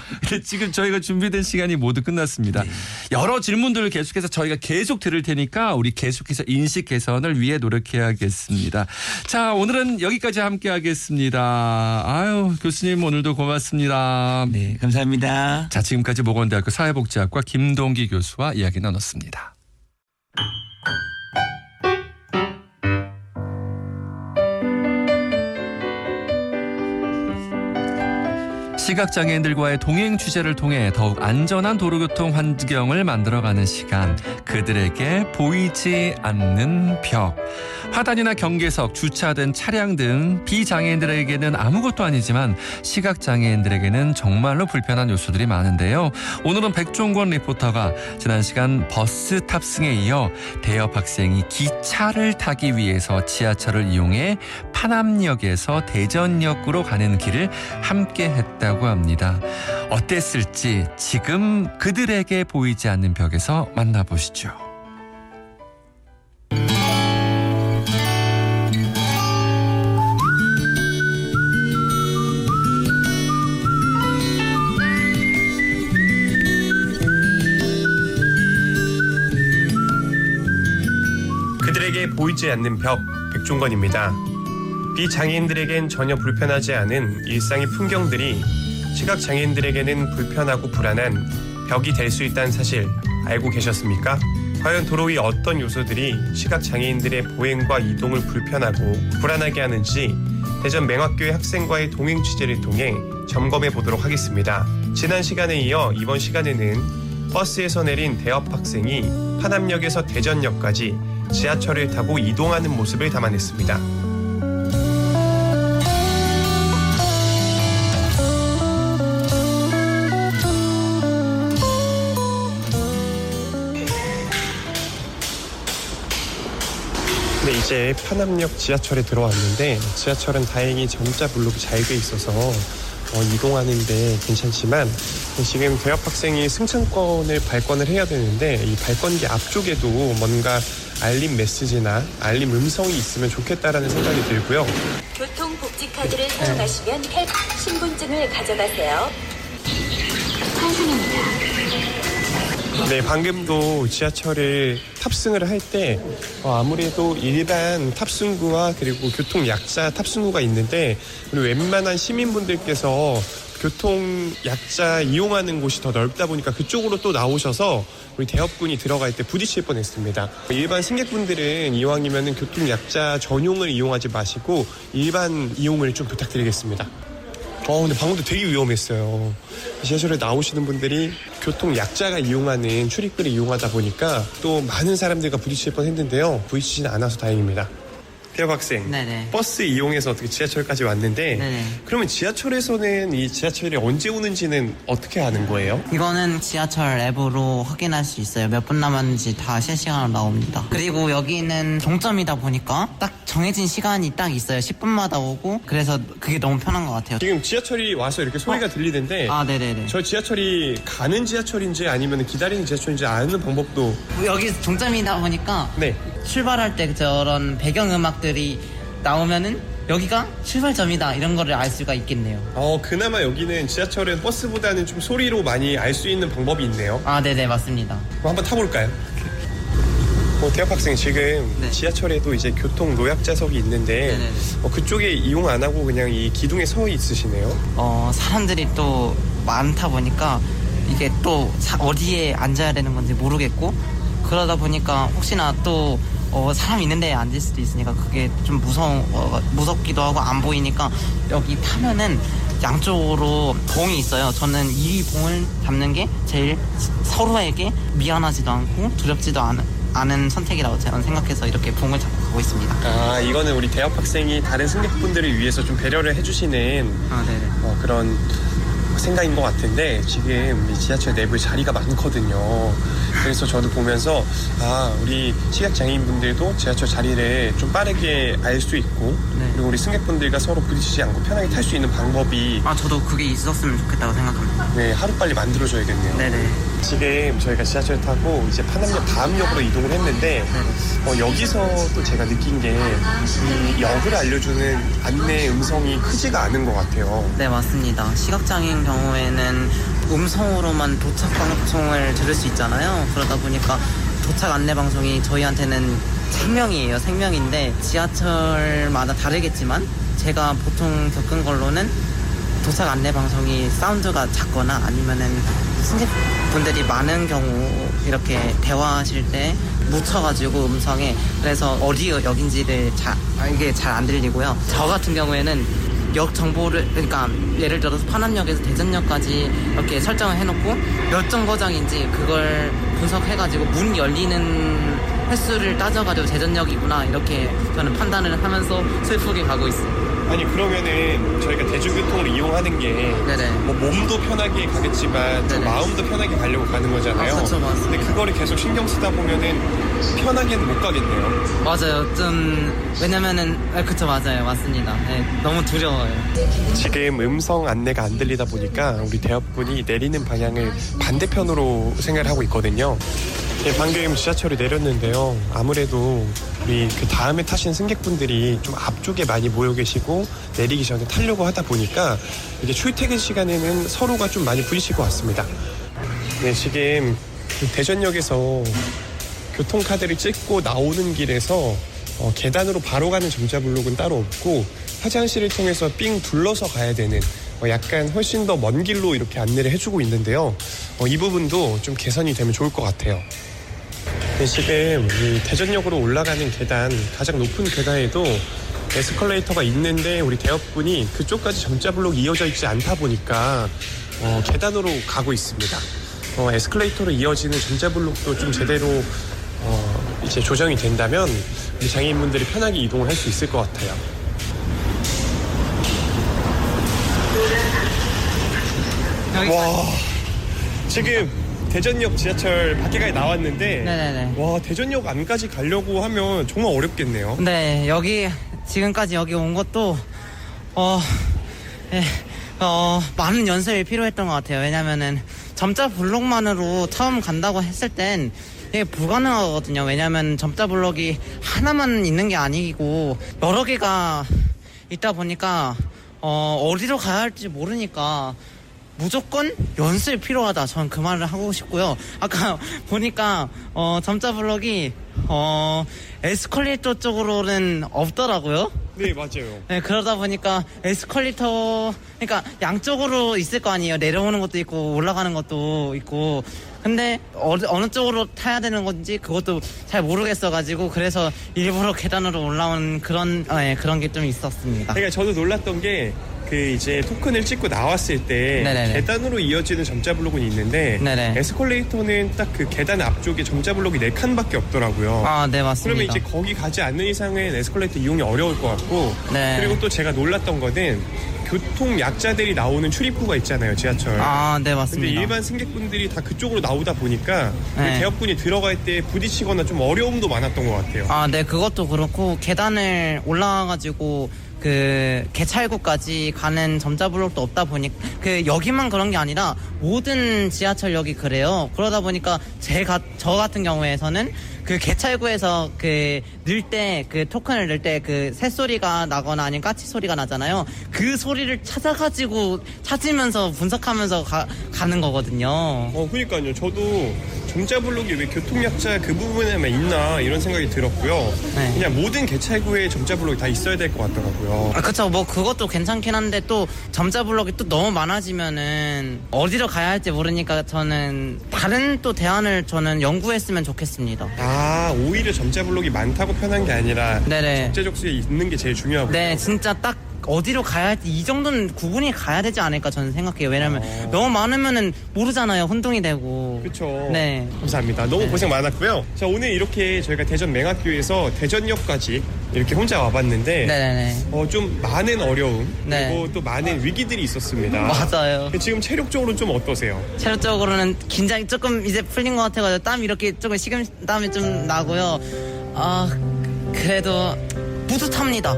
지금 저희가 준비된 시간이 모두 끝났습니다. 네. 여러 질문들을 계속해서 저희가 계속 들을 테니까 우리 계속해서 인식 개선을 위해 노력해야겠습니다. 자, 오늘은 여기까지 함께 하겠습니다. 아유, 교수님 오늘도 고맙습니다. 네, 감사합니다. 자, 지금까지 보건대학교 사회복지학과 김동기 교수와 이야기 나눴습니다. 시각장애인들과의 동행 취재를 통해 더욱 안전한 도로교통 환경을 만들어가는 시간, 그들에게 보이지 않는 벽. 화단이나 경계석, 주차된 차량 등 비장애인들에게는 아무것도 아니지만 시각장애인들에게는 정말로 불편한 요소들이 많은데요. 오늘은 백종권 리포터가 지난 시간 버스 탑승에 이어 대여 학생이 기차를 타기 위해서 지하철을 이용해 파남역에서 대전역으로 가는 길을 함께 했다고 합니다. 어땠을지 지금 그들에게 보이지 않는 벽에서 만나보시죠. 그들에게 보이지 않는 벽, 백종건입니다. 비장애인들에겐 전혀 불편하지 않은 일상의 풍경들이 시각장애인들에게는 불편하고 불안한 벽이 될 수 있다는 사실 알고 계셨습니까? 과연 도로 위 어떤 요소들이 시각장애인들의 보행과 이동을 불편하고 불안하게 하는지 대전 맹학교의 학생과의 동행 취재를 통해 점검해 보도록 하겠습니다. 지난 시간에 이어 이번 시간에는 버스에서 내린 대업 학생이 파남역에서 대전역까지 지하철을 타고 이동하는 모습을 담아냈습니다. 네, 이제 파남역 지하철에 들어왔는데 지하철은 다행히 전자 블록이 잘 돼 있어서 이동하는데 괜찮지만 지금 대업 학생이 승차권을 발권을 해야 되는데 이 발권기 앞쪽에도 뭔가 알림 메시지나 알림 음성이 있으면 좋겠다라는 생각이 들고요. 교통복지카드를 사용하시면 신분증을 가져가세요. 환승입니다. 네, 방금도 지하철을 탑승을 할 때 아무래도 일반 탑승구와 그리고 교통 약자 탑승구가 있는데 웬만한 시민분들께서 교통 약자 이용하는 곳이 더 넓다 보니까 그쪽으로 또 나오셔서 우리 대업군이 들어갈 때 부딪힐 뻔했습니다. 일반 승객분들은 이왕이면 교통 약자 전용을 이용하지 마시고 일반 이용을 좀 부탁드리겠습니다. 근데 방금도 되게 위험했어요. 지하철에 나오시는 분들이 교통 약자가 이용하는 출입구를 이용하다 보니까 또 많은 사람들과 부딪힐 뻔했는데요. 부딪히진 않아서 다행입니다. 대업 학생, 네네. 버스 이용해서 어떻게 지하철까지 왔는데 네네. 그러면 지하철에서는 이 지하철이 언제 오는지는 어떻게 아는 거예요? 이거는 지하철 앱으로 확인할 수 있어요. 몇 분 남았는지 다 실시간으로 나옵니다. 그리고 여기는 종점이다 보니까 딱 정해진 시간이 딱 있어요. 10분마다 오고 그래서 그게 너무 편한 것 같아요. 지금 지하철이 와서 이렇게 소리가 들리는데 아, 네네네. 저 지하철이 가는 지하철인지 아니면 기다리는 지하철인지 아는 방법도 여기 종점이다 보니까 네. 출발할 때 저런 배경음악들이 나오면은 여기가 출발점이다 이런 거를 알 수가 있겠네요. 그나마 여기는 지하철은 버스보다는 좀 소리로 많이 알 수 있는 방법이 있네요. 아, 네네, 맞습니다. 그럼 한번 타볼까요? 대학 학생 지금 네. 지하철에도 이제 교통 노약자석이 있는데 네네네. 그쪽에 이용 안 하고 그냥 이 기둥에 서 있으시네요. 사람들이 또 많다 보니까 이게 또 어디에 앉아야 되는 건지 모르겠고 그러다 보니까 혹시나 또 사람 있는 데에 앉을 수도 있으니까 그게 좀 무섭기도 하고 안 보이니까 여기 타면은 양쪽으로 봉이 있어요. 저는 이 봉을 잡는 게 제일 서로에게 미안하지도 않고 두렵지도 않은 선택이라고 저는 생각해서 이렇게 봉을 잡고 가고 있습니다. 이거는 우리 대학 학생이 다른 승객분들을 위해서 좀 배려를 해주시는 네네. 그런 생각인 것 같은데 지금 이 지하철 내부에 자리가 많거든요. 그래서 저도 보면서 우리 시각장애인분들도 지하철 자리를 좀 빠르게 알 수 있고 네. 그리고 우리 승객분들과 서로 부딪히지 않고 편하게 탈 수 있는 방법이 저도 그게 있었으면 좋겠다고 생각합니다. 네, 하루빨리 만들어줘야겠네요. 네네. 지금 저희가 지하철 타고 이제 파남역 다음역으로 이동을 했는데 여기서 또 제가 느낀 게 이 역을 알려주는 안내 음성이 크지가 않은 것 같아요. 네, 맞습니다. 시각장애인 경우에는 음성으로만 도착 방송을 들을 수 있잖아요. 그러다 보니까 도착 안내 방송이 저희한테는 생명이에요. 생명인데 지하철마다 다르겠지만 제가 보통 겪은 걸로는 도착 안내 방송이 사운드가 작거나 아니면은 승객분들이 많은 경우 이렇게 대화하실 때 묻혀가지고 음성에 그래서 어디 역인지를 이게 잘 안 들리고요. 저 같은 경우에는 역 정보를 그러니까 예를 들어서 파남역에서 대전역까지 이렇게 설정을 해놓고 몇 정거장인지 그걸 분석해가지고 문 열리는 횟수를 따져가지고 대전역이구나 이렇게 저는 판단을 하면서 슬프게 가고 있어요. 아니 그러면은 저희가 대중교통을 이용하는 게 네네. 뭐 몸도 편하게 가겠지만 좀 네네. 마음도 편하게 가려고 가는 거잖아요. 그렇죠, 맞습니다. 근데 그거를 계속 신경 쓰다 보면은 편하게는 못 가겠네요. 맞아요. 좀 왜냐면은 그쵸, 맞아요. 맞습니다. 네, 너무 두려워요. 지금 음성 안내가 안 들리다 보니까 우리 대업군이 내리는 방향을 반대편으로 생각을 하고 있거든요. 네, 방금 지하철이 내렸는데요. 아무래도 우리 그 다음에 타신 승객분들이 좀 앞쪽에 많이 모여 계시고 내리기 전에 타려고 하다 보니까 이게 출퇴근 시간에는 서로가 좀 많이 부딪힐 것 같습니다. 네, 지금 대전역에서 교통카드를 찍고 나오는 길에서 계단으로 바로 가는 점자블록은 따로 없고 화장실을 통해서 삥 둘러서 가야 되는 약간 훨씬 더 먼 길로 이렇게 안내를 해주고 있는데요. 이 부분도 좀 개선이 되면 좋을 것 같아요. 네, 지금 이 대전역으로 올라가는 계단, 가장 높은 계단에도 에스컬레이터가 있는데 우리 대업군이 그쪽까지 점자블록이 이어져 있지 않다 보니까 계단으로 가고 있습니다. 에스컬레이터로 이어지는 점자블록도 좀 제대로 이제 조정이 된다면 우리 장애인분들이 편하게 이동을 할 수 있을 것 같아요. 와, 지금 대전역 지하철 밖에까지 나왔는데 네네네. 와, 대전역 안까지 가려고 하면 정말 어렵겠네요. 네, 지금까지 여기 온 것도 많은 연습이 필요했던 것 같아요. 왜냐면은 점자 블록만으로 처음 간다고 했을 땐 이게 불가능하거든요. 왜냐면 점자 블록이 하나만 있는 게 아니고 여러 개가 있다 보니까 어디로 가야 할지 모르니까 무조건 연습이 필요하다. 저는 그 말을 하고 싶고요. 아까 보니까 점자 블록이 에스컬레이터 쪽으로는 없더라고요. 네, 맞아요. 네, 그러다 보니까 에스컬레이터, 그러니까 양쪽으로 있을 거 아니에요. 내려오는 것도 있고 올라가는 것도 있고. 근데 어느 쪽으로 타야 되는 건지 그것도 잘 모르겠어가지고 그래서 일부러 계단으로 올라온 그런 게 좀 있었습니다. 그러니까 저도 놀랐던 게 그 이제 토큰을 찍고 나왔을 때 네네네. 계단으로 이어지는 점자 블록은 있는데 네네. 에스컬레이터는 딱 그 계단 앞쪽에 점자 블록이 4칸밖에 없더라고요. 아, 네, 맞습니다. 그러면 이제 거기 가지 않는 이상은 에스컬레이터 이용이 어려울 것 같고 네. 그리고 또 제가 놀랐던 거는 교통 약자들이 나오는 출입구가 있잖아요, 지하철. 아, 네, 근데 맞습니다. 일반 승객분들이 다 그쪽으로 나오다 보니까 그 네. 대역분이 들어갈 때 부딪히거나 좀 어려움도 많았던 것 같아요. 아, 네, 그것도 그렇고 계단을 올라가가지고 그 개찰구까지 가는 점자 블록도 없다 보니 그 여기만 그런 게 아니라 모든 지하철역이 그래요. 그러다 보니까 저 같은 경우에서는 그 개찰구에서 그 넣을 때 그 토큰을 넣을 때 그 새소리가 나거나 아니면 까치 소리가 나잖아요. 그 소리를 찾으면서 분석하면서 가는 거거든요. 그러니까요. 저도 점자 블록이 왜 교통약자 그 부분에만 있나 이런 생각이 들었고요. 네. 그냥 모든 개찰구에 점자 블록이 다 있어야 될 것 같더라고요. 아, 그쵸. 뭐, 그것도 괜찮긴 한데, 또, 점자 블록이 또 너무 많아지면은, 어디로 가야 할지 모르니까, 저는, 다른 또 대안을 저는 연구했으면 좋겠습니다. 아, 오히려 점자 블록이 많다고 편한 게 아니라 네네. 적재적소에 있는 게 제일 중요하고. 네, 진짜 딱, 어디로 가야 할지, 이 정도는 구분이 가야 되지 않을까, 저는 생각해요. 왜냐면, 너무 많으면은, 모르잖아요. 혼동이 되고. 그렇죠. 네. 감사합니다. 너무 고생 많았고요. 자, 오늘 이렇게 저희가 대전 맹학교에서 대전역까지 이렇게 혼자 와봤는데 네네네. 좀 많은 어려움 네. 그리고 또 많은 위기들이 있었습니다. 맞아요. 지금 체력적으로는 좀 어떠세요? 체력적으로는 긴장이 조금 이제 풀린 것 같아가지고, 땀 이렇게 조금 식은땀이 좀 나고요. 아, 그래도, 뿌듯합니다.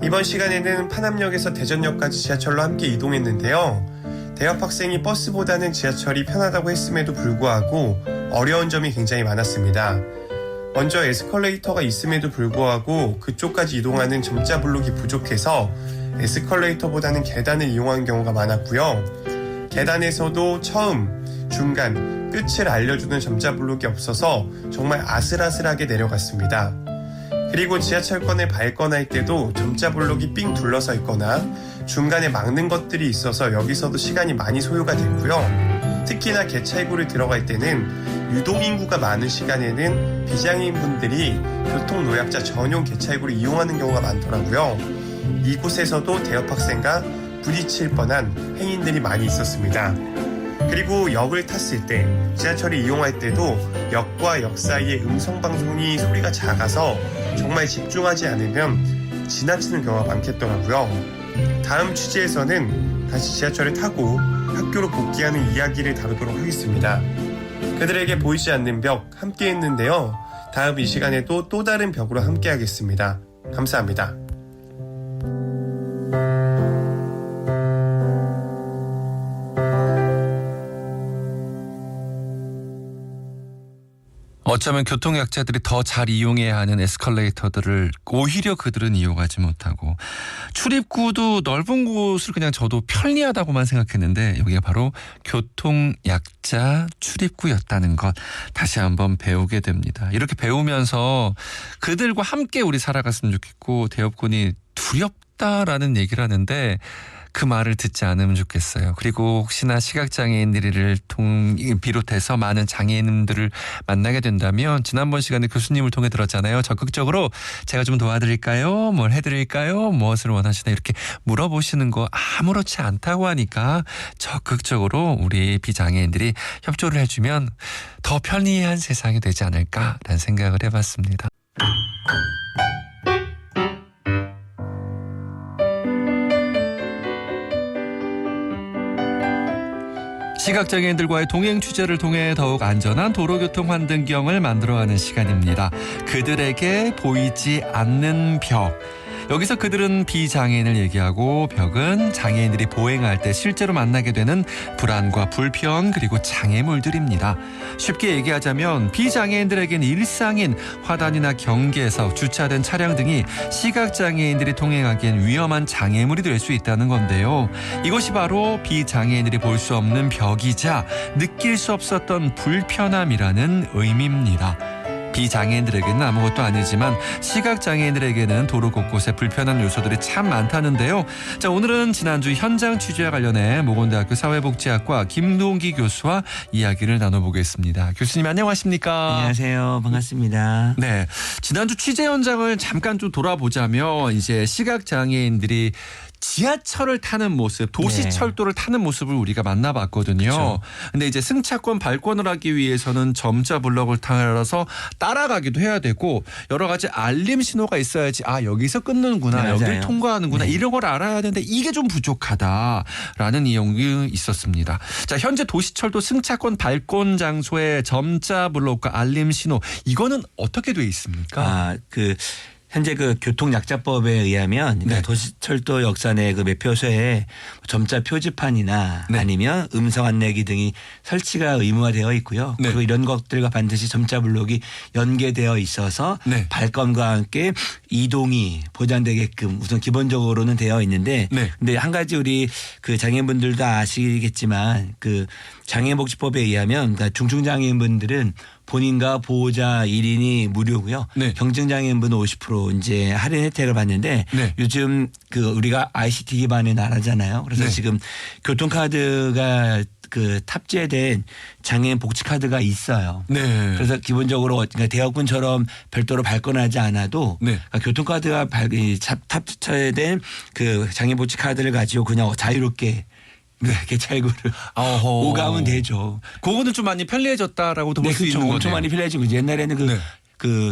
이번 시간에는 파남역에서 대전역까지 지하철로 함께 이동했는데요. 대학 학생이 버스보다는 지하철이 편하다고 했음에도 불구하고 어려운 점이 굉장히 많았습니다. 먼저 에스컬레이터가 있음에도 불구하고 그쪽까지 이동하는 점자 블록이 부족해서 에스컬레이터보다는 계단을 이용한 경우가 많았고요. 계단에서도 처음, 중간, 끝을 알려주는 점자 블록이 없어서 정말 아슬아슬하게 내려갔습니다. 그리고 지하철권을 밟거나 할 때도 점자 블록이 삥 둘러서 있거나 중간에 막는 것들이 있어서 여기서도 시간이 많이 소요가 됐고요. 특히나 개찰구를 들어갈 때는 유동인구가 많은 시간에는 비장애인 분들이 교통노약자 전용 개찰구를 이용하는 경우가 많더라고요. 이곳에서도 대업학생과 부딪힐 뻔한 행인들이 많이 있었습니다. 그리고 역을 탔을 때, 지하철을 이용할 때도 역과 역 사이의 음성방송이 소리가 작아서 정말 집중하지 않으면 지나치는 경우가 많겠더라고요. 다음 취재에서는 다시 지하철을 타고 학교로 복귀하는 이야기를 다루도록 하겠습니다. 그들에게 보이지 않는 벽 함께 했는데요. 다음 이 시간에도 또 다른 벽으로 함께 하겠습니다. 감사합니다. 어쩌면 교통약자들이 더 잘 이용해야 하는 에스컬레이터들을 오히려 그들은 이용하지 못하고 출입구도 넓은 곳을 그냥 저도 편리하다고만 생각했는데 여기가 바로 교통약자 출입구였다는 것 다시 한번 배우게 됩니다. 이렇게 배우면서 그들과 함께 우리 살아갔으면 좋겠고 대업군이 두렵다라는 얘기를 하는데 그 말을 듣지 않으면 좋겠어요. 그리고 혹시나 시각장애인들을 비롯해서 많은 장애인들을 만나게 된다면 지난번 시간에 교수님을 통해 들었잖아요. 적극적으로 제가 좀 도와드릴까요? 뭘 해드릴까요? 무엇을 원하시나 이렇게 물어보시는 거 아무렇지 않다고 하니까 적극적으로 우리 비장애인들이 협조를 해주면 더 편리한 세상이 되지 않을까라는 생각을 해봤습니다. 시각장애인들과의 동행 취재를 통해 더욱 안전한 도로교통 환경을 만들어가는 시간입니다. 그들에게 보이지 않는 벽. 여기서 그들은 비장애인을 얘기하고 벽은 장애인들이 보행할 때 실제로 만나게 되는 불안과 불편 그리고 장애물들입니다. 쉽게 얘기하자면 비장애인들에겐 일상인 화단이나 경계석, 주차된 차량 등이 시각장애인들이 통행하기엔 위험한 장애물이 될 수 있다는 건데요. 이것이 바로 비장애인들이 볼 수 없는 벽이자 느낄 수 없었던 불편함이라는 의미입니다. 비장애인들에게는 아무것도 아니지만 시각장애인들에게는 도로 곳곳에 불편한 요소들이 참 많다는데요. 자, 오늘은 지난주 현장 취재와 관련해 모건대학교 사회복지학과 김동기 교수와 이야기를 나눠보겠습니다. 교수님 안녕하십니까? 안녕하세요. 반갑습니다. 네, 지난주 취재 현장을 잠깐 좀 돌아보자면 이제 시각장애인들이 지하철을 타는 모습, 도시철도를 타는 모습을 우리가 만나봤거든요. 그렇죠. 근데 이제 승차권 발권을 하기 위해서는 점자 블럭을 따라서 따라가기도 해야 되고 여러 가지 알림 신호가 있어야지 아 여기서 끊는구나, 네, 여기를 맞아요. 통과하는구나 네. 이런 걸 알아야 되는데 이게 좀 부족하다라는 내용이 있었습니다. 자, 현재 도시철도 승차권 발권 장소에 점자 블럭과 알림 신호 이거는 어떻게 돼 있습니까? 현재 교통약자법에 의하면 네. 도시철도 역사 내 매표소에 점자 표지판이나 네. 아니면 음성 안내기 등이 설치가 의무화되어 있고요. 네. 그리고 이런 것들과 반드시 점자 블록이 연계되어 있어서 네. 발권과 함께 이동이 보장되게끔 우선 기본적으로는 되어 있는데 네. 근데 한 가지 우리 장애인분들도 아시겠지만 장애인복지법에 의하면 그러니까 중증장애인분들은 본인과 보호자 1인이 무료고요. 네. 경증장애인분은 50% 이제 할인 혜택을 받는데 네. 요즘 우리가 ICT 기반의 나라잖아요. 그래서 네. 지금 교통카드가 탑재된 장애인 복지카드가 있어요. 네. 그래서 기본적으로 그러니까 대여권처럼 별도로 발권하지 않아도 네. 그러니까 교통카드가 탑재된 장애인 복지카드를 가지고 그냥 자유롭게 개찰구를 어허. 오가면 되죠. 그거는 좀 많이 편리해졌다라고도 볼 수 그렇죠. 있는 거네요. 엄청 많이 편리해지고 옛날에는 네.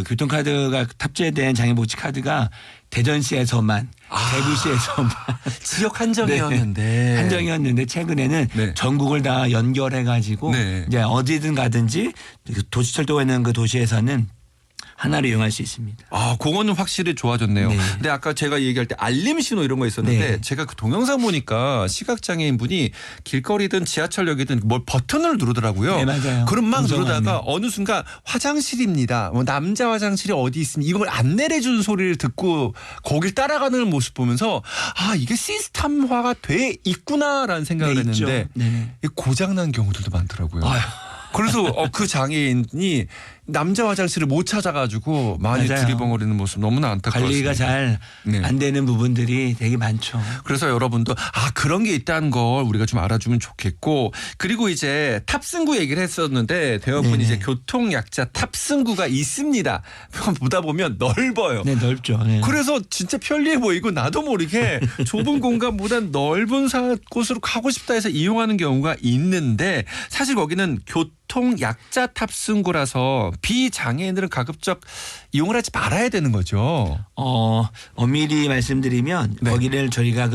교통카드가 탑재된 장애복지카드가 대전시에서만 대구시에서만 지역 한정이었는데 한정이었는데 최근에는 네. 전국을 다 연결해 가지고 네. 이제 어디든 가든지 도시철도가 있는 도시에서는 하나를 이용할 수 있습니다. 아, 그거는 확실히 좋아졌네요. 네. 근데 아까 제가 얘기할 때 알림 신호 이런 거 있었는데 네. 제가 동영상 보니까 시각장애인 분이 길거리든 지하철역이든 뭘 버튼을 누르더라고요. 네, 맞아요. 그럼 막 음성 누르다가 안내. 어느 순간 화장실입니다. 남자 화장실이 어디 있습니다. 이걸 안내를 해주는 소리를 듣고 거길 따라가는 모습 보면서 아, 이게 시스템화가 돼 있구나라는 생각을 네, 있죠. 했는데 네네. 고장난 경우들도 많더라고요. 아유. 그래서 그 장애인이 남자 화장실을 못 찾아가지고 많이 맞아요. 두리번거리는 모습 너무나 안타까웠습니다. 관리가 잘 안 네. 되는 부분들이 되게 많죠. 그래서 여러분도 그런 게 있다는 걸 우리가 좀 알아주면 좋겠고 그리고 이제 탑승구 얘기를 했었는데 대여분이 네네. 이제 교통약자 탑승구가 있습니다. 보다 보면 넓어요. 네, 넓죠. 네. 그래서 진짜 편리해 보이고 나도 모르게 좁은 공간보다 넓은 곳으로 가고 싶다 해서 이용하는 경우가 있는데 사실 거기는 교통약자 탑승구라서 비장애인들은 가급적 이용을 하지 말아야 되는 거죠. 엄밀히 말씀드리면 네. 거기를 저희가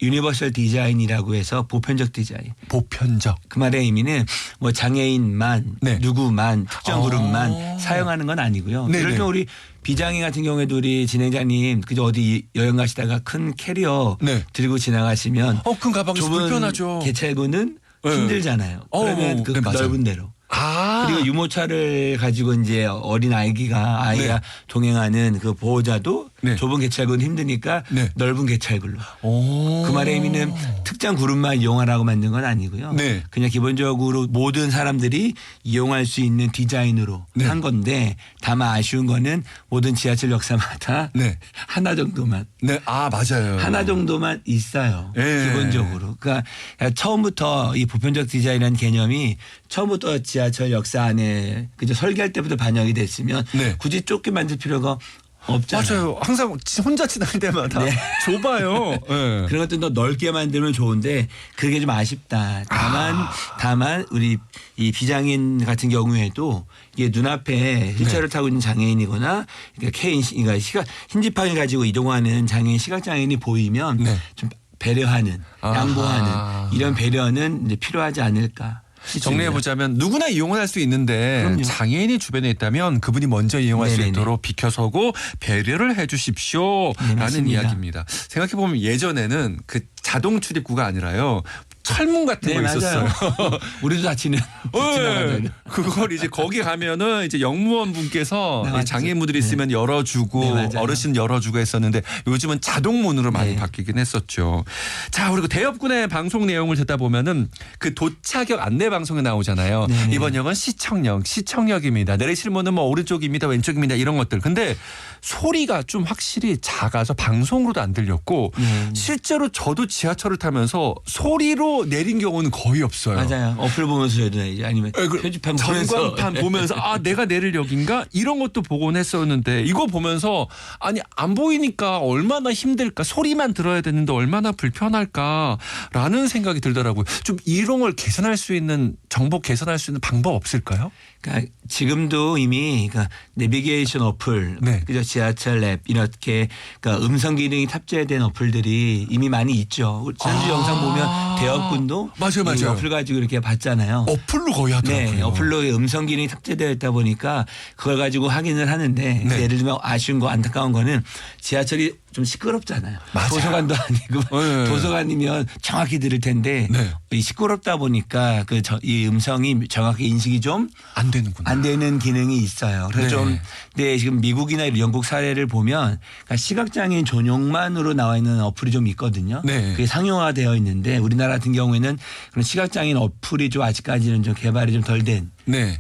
유니버설 디자인이라고 해서 보편적 디자인. 보편적. 그 말의 의미는 뭐 장애인만 네. 누구만 특정 그룹만 사용하는 건 아니고요. 네네. 예를 들어 우리 비장애 같은 경우에도 우리 진행자님 그저 어디 여행 가시다가 큰 캐리어 네. 들고 지나가시면 큰 가방이 좁은 불편하죠. 개찰구는 네. 힘들잖아요. 그러면 네, 맞아요. 넓은 데로. 아. 그리고 유모차를 가지고 이제 어린 아이가 네. 동행하는 그 보호자도 네. 좁은 개찰구는 힘드니까 네. 넓은 개찰구로. 오. 그 말의 의미는 특정 그룹만 이용하라고 만든 건 아니고요. 네. 그냥 기본적으로 모든 사람들이 이용할 수 있는 디자인으로 네. 한 건데 다만 아쉬운 거는 모든 지하철 역사마다 네. 하나 정도만. 네. 맞아요. 하나 정도만 있어요. 네. 기본적으로. 그러니까 처음부터 이 보편적 디자인이라는 개념이 처음부터 지하철 역사 안에 그저 설계할 때부터 반영이 됐으면 네. 굳이 좁게 만들 필요가 없잖아요. 맞아요. 항상 혼자 지날 때마다 네. 좁아요. 네. 그런 것도 더 넓게 만들면 좋은데 그게 좀 아쉽다. 다만 우리 이 비장애인 같은 경우에도 이게 눈앞에 휠체어를 타고 있는 장애인이거나 그러니까 흰지팡이 가지고 이동하는 장애인 시각장애인이 보이면 네. 좀 배려하는 양보하는 아하. 이런 배려는 이제 필요하지 않을까. 정리해보자면 누구나 이용을 할 수 있는데 그럼요. 장애인이 주변에 있다면 그분이 먼저 이용할 수 네네네. 있도록 비켜서고 배려를 해 주십시오 네, 라는 맞습니다. 이야기입니다. 생각해보면 예전에는 그 자동 출입구가 아니라요. 철문 같은 네, 거 있었어요. 맞아요. 우리도 다치는. 네. 그걸 이제 거기 가면은 이제 영무원 분께서 네, 맞죠. 장애인분들이 있으면 열어주고 네, 맞아요. 어르신 열어주고 했었는데 요즘은 자동문으로 많이 네. 바뀌긴 했었죠. 자, 그리고 대역군의 방송 내용을 듣다 보면은 그 도착역 안내 방송에 나오잖아요. 네. 이번 역은 시청역입니다. 내리실 문은 뭐 오른쪽입니다, 왼쪽입니다 이런 것들. 근데 소리가 좀 확실히 작아서 방송으로도 안 들렸고 실제로 저도 지하철을 타면서 소리로 내린 경우는 거의 없어요. 맞아요. 어플 보면서 해도 되지. 아니면 표지판 보면서. 전광판 보면서 아 내가 내릴 역인가 이런 것도 보곤 했었는데 이거 보면서 아니 안 보이니까 얼마나 힘들까 소리만 들어야 되는데 얼마나 불편할까라는 생각이 들더라고요. 좀 이런 걸 개선할 수 있는 정보 개선할 수 있는 방법 없을까요? 그러니까 지금도 이미 그러니까 내비게이션 어플, 네. 그죠? 지하철 앱 이렇게 그러니까 음성 기능이 탑재된 어플들이 이미 많이 있죠. 지난주 영상 보면 대역군도 맞아요. 이 어플 가지고 이렇게 봤잖아요. 어플로 거의 하더라고요. 네, 어플로 음성 기능이 탑재되어 있다 보니까 그걸 가지고 확인을 하는데 네. 예를 들면 아쉬운 거 안타까운 거는 지하철이 좀 시끄럽잖아요. 맞아요. 도서관도 아니고 네. 도서관이면 정확히 들을 텐데 네. 이 시끄럽다 보니까 이 음성이 정확히 인식이 좀 안 되는구나. 안 되는 기능이 있어요. 그래서 네. 좀 근데 지금 미국이나 영국 사례를 보면 그러니까 시각장애인 전용만으로 나와 있는 어플이 좀 있거든요. 네. 그게 상용화되어 있는데 우리나라 같은 경우에는 그런 시각장애인 어플이 좀 아직까지는 좀 개발이 좀 덜 된. 네.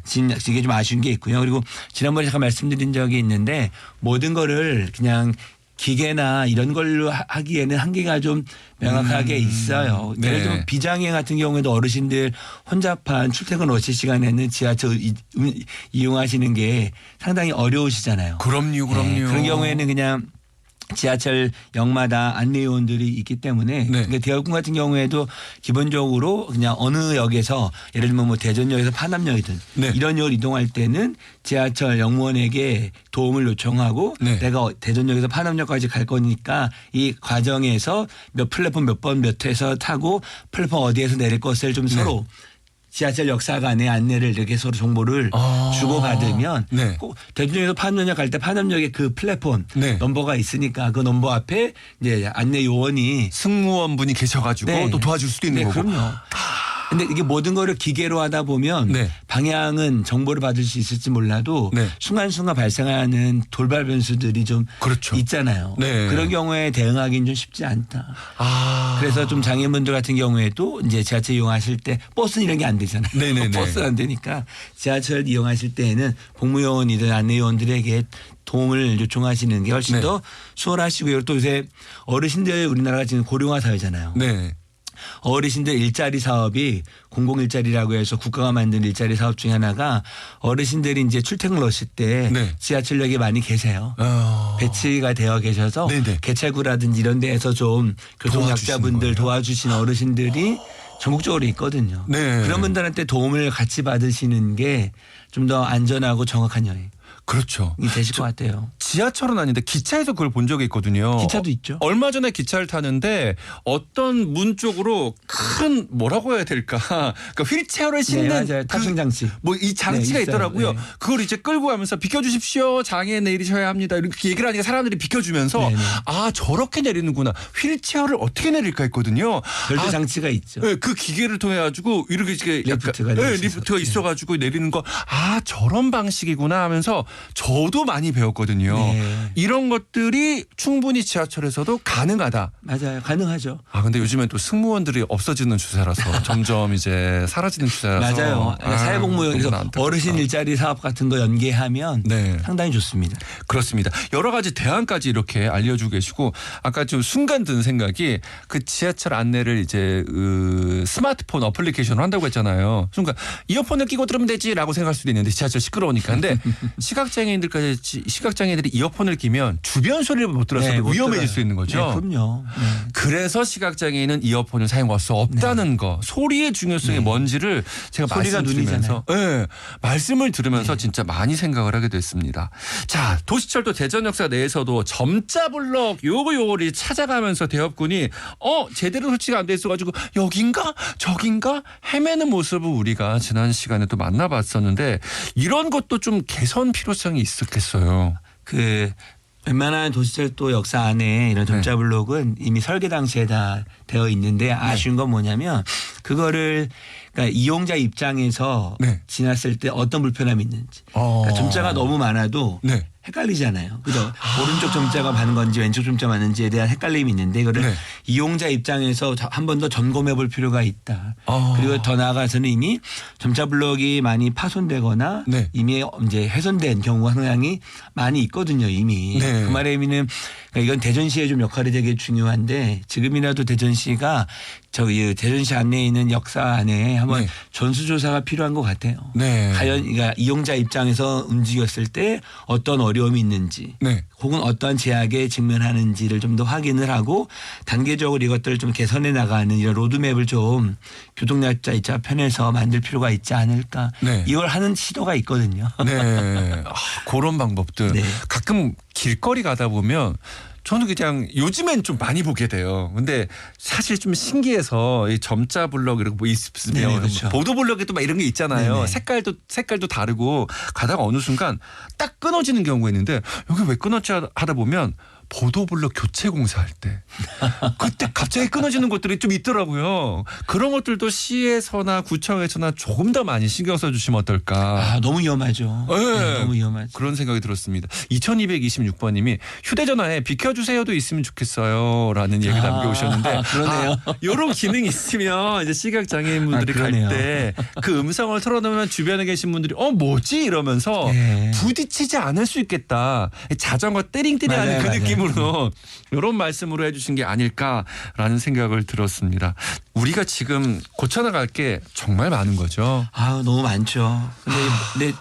이게 좀 아쉬운 게 있고요. 그리고 지난번에 잠깐 말씀드린 적이 있는데 모든 거를 그냥 기계나 이런 걸로 하기에는 한계가 좀 명확하게 있어요. 네. 예를 들면 비장애 같은 경우에도 어르신들 혼잡한 출퇴근 러시 시간에는 지하철 이용하시는 게 상당히 어려우시잖아요. 그럼요. 네, 그런 경우에는 그냥 지하철역마다 안내요원들이 있기 때문에 네. 그러니까 대역군 같은 경우에도 기본적으로 그냥 어느 역에서 예를 들면 뭐 대전역에서 파남역이든 네. 이런 역을 이동할 때는 지하철 역무원에게 도움을 요청하고 네. 내가 대전역에서 파남역까지 갈 거니까 이 과정에서 몇 플랫폼 몇 번 몇 회에서 타고 플랫폼 어디에서 내릴 것을 좀 서로 지하철 역사 간의 안내를 이렇게 서로 정보를 주고받으면 네. 꼭 대전역에서 파남역 갈 때 파남역에 그 플랫폼 네. 넘버가 있으니까 그 넘버 앞에 이제 안내 요원이 승무원분이 계셔가지고 네. 또 도와줄 수도 있는 네, 거고. 그럼요. 근데 이게 모든 거를 기계로 하다 보면 네. 방향은 정보를 받을 수 있을지 몰라도 네. 순간순간 발생하는 돌발 변수들이 좀 그렇죠. 있잖아요. 네. 그런 경우에 대응하기는 좀 쉽지 않다. 아. 그래서 좀 장애인분들 같은 경우에도 이제 지하철 이용하실 때 버스는 이런 게 안 되잖아요. 네네네. 버스는 안 되니까 지하철 이용하실 때에는 공무요원이든 안내요원들에게 도움을 요청하시는 게 훨씬 네. 더 수월하시고요. 또 요새 어르신들 우리나라가 지금 고령화 사회잖아요. 네. 어르신들 일자리 사업이 공공일자리라고 해서 국가가 만든 일자리 사업 중에 하나가 어르신들이 이제 출퇴근 러시 때 네. 지하철역에 많이 계세요. 어. 배치가 되어 계셔서 네네. 개찰구라든지 이런 데에서 좀 교통약자분들 도와주시는 어르신들이 전국적으로 있거든요. 네. 그런 분들한테 도움을 같이 받으시는 게 좀 더 안전하고 정확한 여행이 그렇죠. 되실 것 같아요. 지하철은 아닌데 기차에서 그걸 본 적이 있거든요. 기차도 있죠. 얼마 전에 기차를 타는데 어떤 문 쪽으로 큰 뭐라고 해야 될까? 그러니까 휠체어를 네, 싣는 맞아요. 탑승 장치. 뭐 이 장치가 네, 있어요. 있더라고요. 네. 그걸 이제 끌고 가면서 비켜주십시오. 장애인 내리셔야 합니다. 이렇게 얘기를 하니까 사람들이 비켜주면서 네, 네. 아 저렇게 내리는구나. 휠체어를 어떻게 내릴까 했거든요. 별도 아, 장치가 있죠. 네, 그 기계를 통해 가지고 이렇게 리프트가 네, 있어서. 리프트가 있어가지고 내리는 거 아 저런 방식이구나 하면서 저도 많이 배웠거든요. 네. 이런 것들이 충분히 지하철에서도 가능하다. 맞아요. 가능하죠. 아 근데 요즘엔 또 승무원들이 없어지는 추세라서 점점 이제 사라지는 추세라서 맞아요. 사회복무역에서 그건 안타깝다. 어르신 일자리 사업 같은 거 연계하면 네. 상당히 좋습니다. 그렇습니다. 여러 가지 대안까지 이렇게 알려주고 계시고 아까 좀 순간 든 생각이 그 지하철 안내를 이제 스마트폰 어플리케이션으로 한다고 했잖아요. 순간 이어폰을 끼고 들으면 되지라고 생각할 수도 있는데 지하철 시끄러우니까. 근데 시각장애인들이 이어폰을 끼면 주변 소리를 못 들어서 네, 못 위험해질 들어요. 수 있는 거죠. 네, 그럼요. 네. 그래서 시각장애인은 이어폰을 사용할 수 없다는 거. 소리의 중요성이 뭔지를 제가 소리가 말씀드리면서 네, 말씀을 들으면서 진짜 많이 생각을 하게 됐습니다. 자, 도시철도 대전역사 내에서도 점자 블럭 요거를 찾아가면서 대업군이 제대로 설치가 안 돼 있어가지고 여긴가 저긴가 헤매는 모습을 우리가 지난 시간에 또 만나봤었는데 이런 것도 좀 개선 필요성이 있었겠어요. 웬만한 도시철도 역사 안에 이런 점자 블록은 이미 설계 당시에 다 되어 있는데 아쉬운 건 뭐냐면 그거를 그러니까 이용자 입장에서 네. 지났을 때 어떤 불편함이 있는지. 그러니까 점자가 너무 많아도 네. 헷갈리잖아요. 그죠? 오른쪽 점자가 많은 건지 왼쪽 점자 많은지에 대한 헷갈림이 있는데 이거를 네. 이용자 입장에서 한 번 더 점검해 볼 필요가 있다. 그리고 더 나아가서는 이미 점자 블록이 많이 파손되거나 네. 이미 이제 훼손된 경우가 상당히 많이 있거든요. 이미. 네. 그 말의 의미는 이건 대전시의 좀 역할이 되게 중요한데 지금이라도 대전시가 저기 대전시 안내에 있는 역사 안에 한번 네. 전수조사가 필요한 것 같아요. 네. 과연 그러니까 이용자 입장에서 움직였을 때 어떤 어려움이 있는지 네. 혹은 어떠한 제약에 직면하는지를 좀 더 확인을 하고 단계적으로 이것들을 좀 개선해 나가는 이런 로드맵을 좀 교통약자 입자 편에서 만들 필요가 있지 않을까. 네. 이걸 하는 시도가 있거든요. 네. 그런 방법들. 네. 가끔 길거리 가다 보면 저는 그냥 요즘엔 좀 많이 보게 돼요. 근데 사실 좀 신기해서 이 점자 블럭 이런 거 뭐 있으면 네, 그렇죠. 보도 블럭에도 막 이런 게 있잖아요. 네네. 색깔도 다르고 가다가 어느 순간 딱 끊어지는 경우가 있는데 여기 왜 끊었지 하다 보면 보도 블럭 교체 공사할 때 그때 갑자기 끊어지는 것들이 좀 있더라고요. 그런 것들도 시에서나 구청에서나 조금 더 많이 신경 써주시면 어떨까. 아, 너무 위험하죠. 네. 네, 너무 위험하죠. 그런 생각이 들었습니다. 2226번님이 휴대전화에 비켜주세요도 있으면 좋겠어요. 라는 얘기 남겨오셨는데. 그러네요. 이런 기능이 있으면 이제 시각장애인분들이 갈 그러네요. 때 그 음성을 털어놓으면 주변에 계신 분들이 뭐지? 이러면서 네. 부딪히지 않을 수 있겠다. 자전거 띠링띠링 하는 그 맞아요. 느낌으로 이런 말씀으로 해주신 게 아닐까라는 생각을 들었습니다. 우리가 지금 고쳐나갈 게 정말 많은 거죠. 아, 너무 많죠. 근데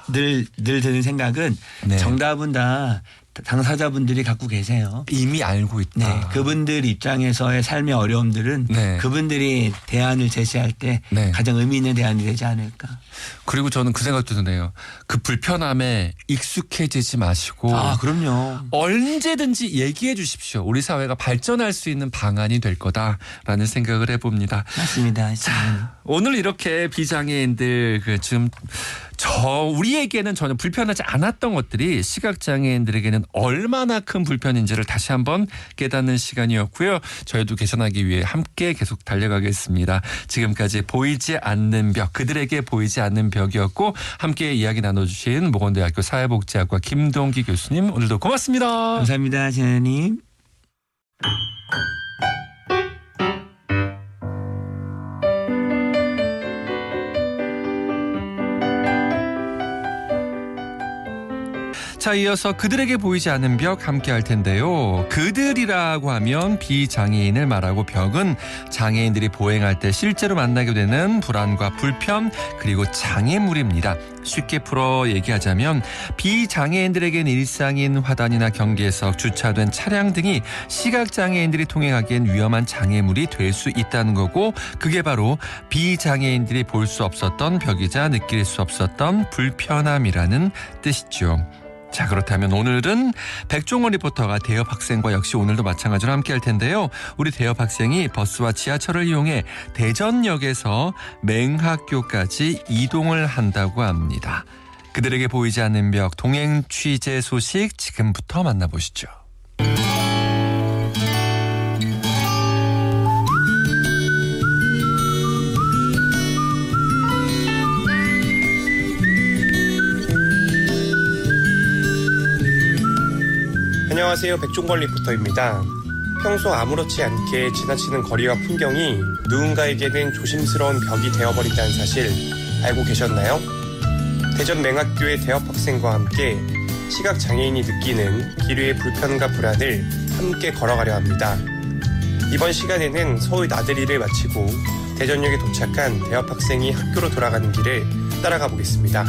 늘 드는 생각은 네. 정답은 다 당사자분들이 갖고 계세요. 이미 알고 있다. 네, 그분들 입장에서의 삶의 어려움들은 네. 그분들이 대안을 제시할 때 네. 가장 의미 있는 대안이 되지 않을까. 그리고 저는 그 생각도 드네요. 그 불편함에 익숙해지지 마시고 아, 그럼요. 언제든지 얘기해 주십시오. 우리 사회가 발전할 수 있는 방안이 될 거다라는 생각을 해봅니다. 맞습니다. 오늘 이렇게 비장애인들 지금 우리에게는 전혀 불편하지 않았던 것들이 시각장애인들에게는 얼마나 큰 불편인지를 다시 한번 깨닫는 시간이었고요. 저희도 개선하기 위해 함께 계속 달려가겠습니다. 지금까지 보이지 않는 벽, 그들에게 보이지 않는 벽이었고 함께 이야기 나눠주신 모건대학교 사회복지학과 김동기 교수님 오늘도 고맙습니다. 감사합니다, 진아님. 자, 이어서 그들에게 보이지 않는 벽 함께 할 텐데요. 그들이라고 하면 비장애인을 말하고 벽은 장애인들이 보행할 때 실제로 만나게 되는 불안과 불편 그리고 장애물입니다. 쉽게 풀어 얘기하자면 비장애인들에겐 일상인 화단이나 경계석, 주차된 차량 등이 시각장애인들이 통행하기엔 위험한 장애물이 될 수 있다는 거고 그게 바로 비장애인들이 볼 수 없었던 벽이자 느낄 수 없었던 불편함이라는 뜻이죠. 자, 그렇다면 오늘은 백종원 리포터가 대협 학생과 역시 오늘도 마찬가지로 함께 할 텐데요. 우리 대협 학생이 버스와 지하철을 이용해 대전역에서 맹학교까지 이동을 한다고 합니다. 그들에게 보이지 않는 벽 동행 취재 소식 지금부터 만나보시죠. 안녕하세요. 백종건 리포터입니다. 평소 아무렇지 않게 지나치는 거리와 풍경이 누군가에게는 조심스러운 벽이 되어버린다는 사실 알고 계셨나요? 대전 맹학교의 대협 학생과 함께 시각장애인이 느끼는 길 위의 불편과 불안을 함께 걸어가려 합니다. 이번 시간에는 서울 나들이를 마치고 대전역에 도착한 대협 학생이 학교로 돌아가는 길을 따라가 보겠습니다.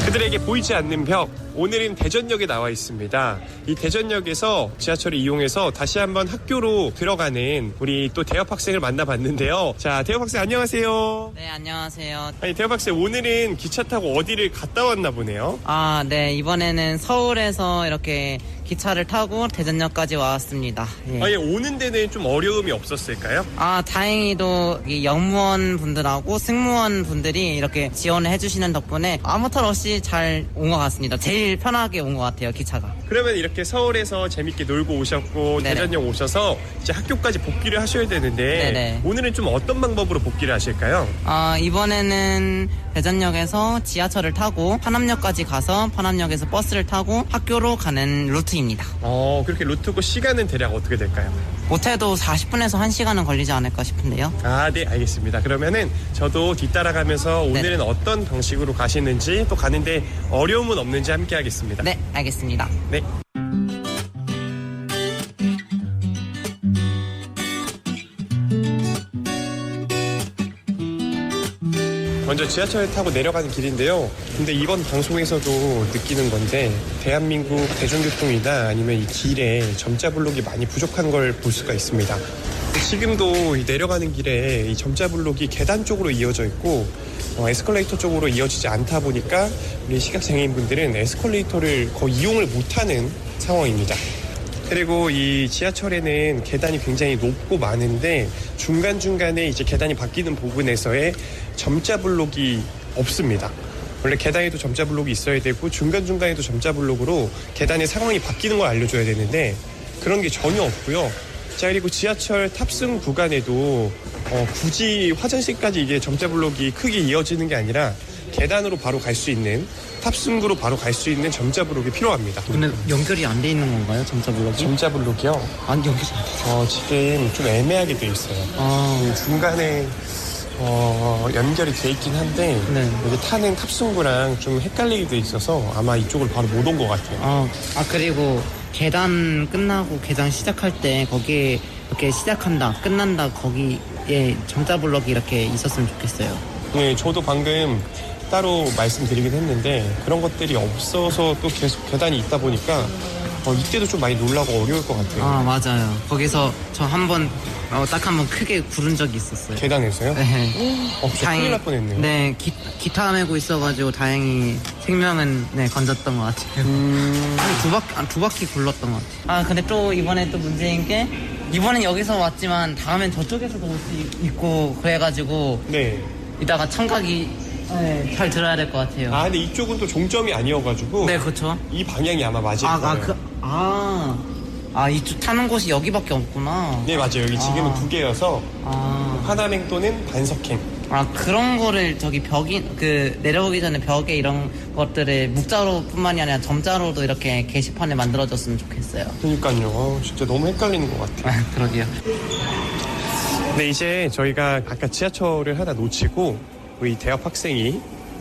그들에게 보이지 않는 벽, 오늘은 대전역에 나와 있습니다. 이 대전역에서 지하철을 이용해서 다시 한번 학교로 들어가는 우리 또 대협 학생을 만나봤는데요. 자, 대협 학생 안녕하세요. 네, 안녕하세요. 아니, 대협 학생 오늘은 기차 타고 어디를 갔다 왔나 보네요. 네, 이번에는 서울에서 이렇게 기차를 타고 대전역까지 왔습니다. 예. 아예 오는 데는 좀 어려움이 없었을까요? 다행히도 이 영무원 분들하고 승무원 분들이 이렇게 지원을 해주시는 덕분에 아무 탈 없이 잘 온 것 같습니다. 제일 편하게 온 것 같아요, 기차가. 그러면 이렇게 서울에서 재밌게 놀고 오셨고 네네. 대전역 오셔서 이제 학교까지 복귀를 하셔야 되는데 네네. 오늘은 좀 어떤 방법으로 복귀를 하실까요? 이번에는 대전역에서 지하철을 타고 파남역까지 가서 파남역에서 버스를 타고 학교로 가는 루트입니다. 그렇게 루트고 시간은 대략 어떻게 될까요? 못해도 40분에서 1시간은 걸리지 않을까 싶은데요. 네, 알겠습니다. 그러면은 저도 뒤따라가면서 오늘은 네네. 어떤 방식으로 가시는지 또 가는데 어려움은 없는지 함께 하겠습니다. 네, 알겠습니다. 네. 먼저 지하철 타고 내려가는 길인데요. 근데 이번 방송에서도 느끼는 건데 대한민국 대중교통이나 아니면 이 길에 점자 블록이 많이 부족한 걸 볼 수가 있습니다. 지금도 이 내려가는 길에 이 점자 블록이 계단 쪽으로 이어져 있고 에스컬레이터 쪽으로 이어지지 않다 보니까 우리 시각장애인분들은 에스컬레이터를 거의 이용을 못하는 상황입니다. 그리고 이 지하철에는 계단이 굉장히 높고 많은데 중간중간에 이제 계단이 바뀌는 부분에서의 점자 블록이 없습니다. 원래 계단에도 점자 블록이 있어야 되고 중간중간에도 점자 블록으로 계단의 상황이 바뀌는 걸 알려줘야 되는데 그런 게 전혀 없고요. 자, 그리고 지하철 탑승 구간에도 굳이 화장실까지 이게 점자 블록이 크게 이어지는 게 아니라 계단으로 바로 갈 수 있는 탑승구로 바로 갈 수 있는 점자 블록이 필요합니다. 근데 연결이 안 돼 있는 건가요, 점자 블록이? 점자 블록이요? 아니, 연결이 안 돼. 지금 좀 애매하게 돼 있어요. 중간에 연결이 돼 있긴 한데 네. 여기 타는 탑승구랑 좀 헷갈리게 돼 있어서 아마 이쪽을 바로 못 온 것 같아요. 그리고 계단 끝나고 계단 시작할 때 거기에 이렇게 시작한다, 끝난다 거기에 점자 블록이 이렇게 있었으면 좋겠어요. 네, 저도 방금 따로 말씀드리긴 했는데 그런 것들이 없어서 또 계속 계단이 있다 보니까 이때도 좀 많이 놀라고 어려울 것 같아요. 맞아요. 거기서 저 딱 한 번 크게 구른 적이 있었어요. 계단에서요? 네. 진짜 큰일 날 뻔했네요. 네, 기타 메고 있어가지고 다행히 생명은 건졌던 것 같아요. 두 바퀴 굴렀던 것 같아요. 근데 또 이번에 또 문제인 게 이번엔 여기서 왔지만 다음엔 저쪽에서도 올 수 있고 그래가지고 네. 이따가 청각이 잘 들어야 될 것 같아요. 근데 이쪽은 또 종점이 아니어가지고 네, 그렇죠. 이 방향이 아마 맞을 거예요. 이쪽 타는 곳이 여기밖에 없구나. 네, 맞아요. 여기 지금은 두 개여서 하남행 또는 반석행. 그런 거를 저기 내려오기 전에 벽에 이런 것들을 묵자로뿐만이 아니라 점자로도 이렇게 게시판에 만들어줬으면 좋겠어요. 그러니까요. 진짜 너무 헷갈리는 것 같아요. 그러게요. 네, 이제 저희가 아까 지하철을 하나 놓치고 우리 대학 학생이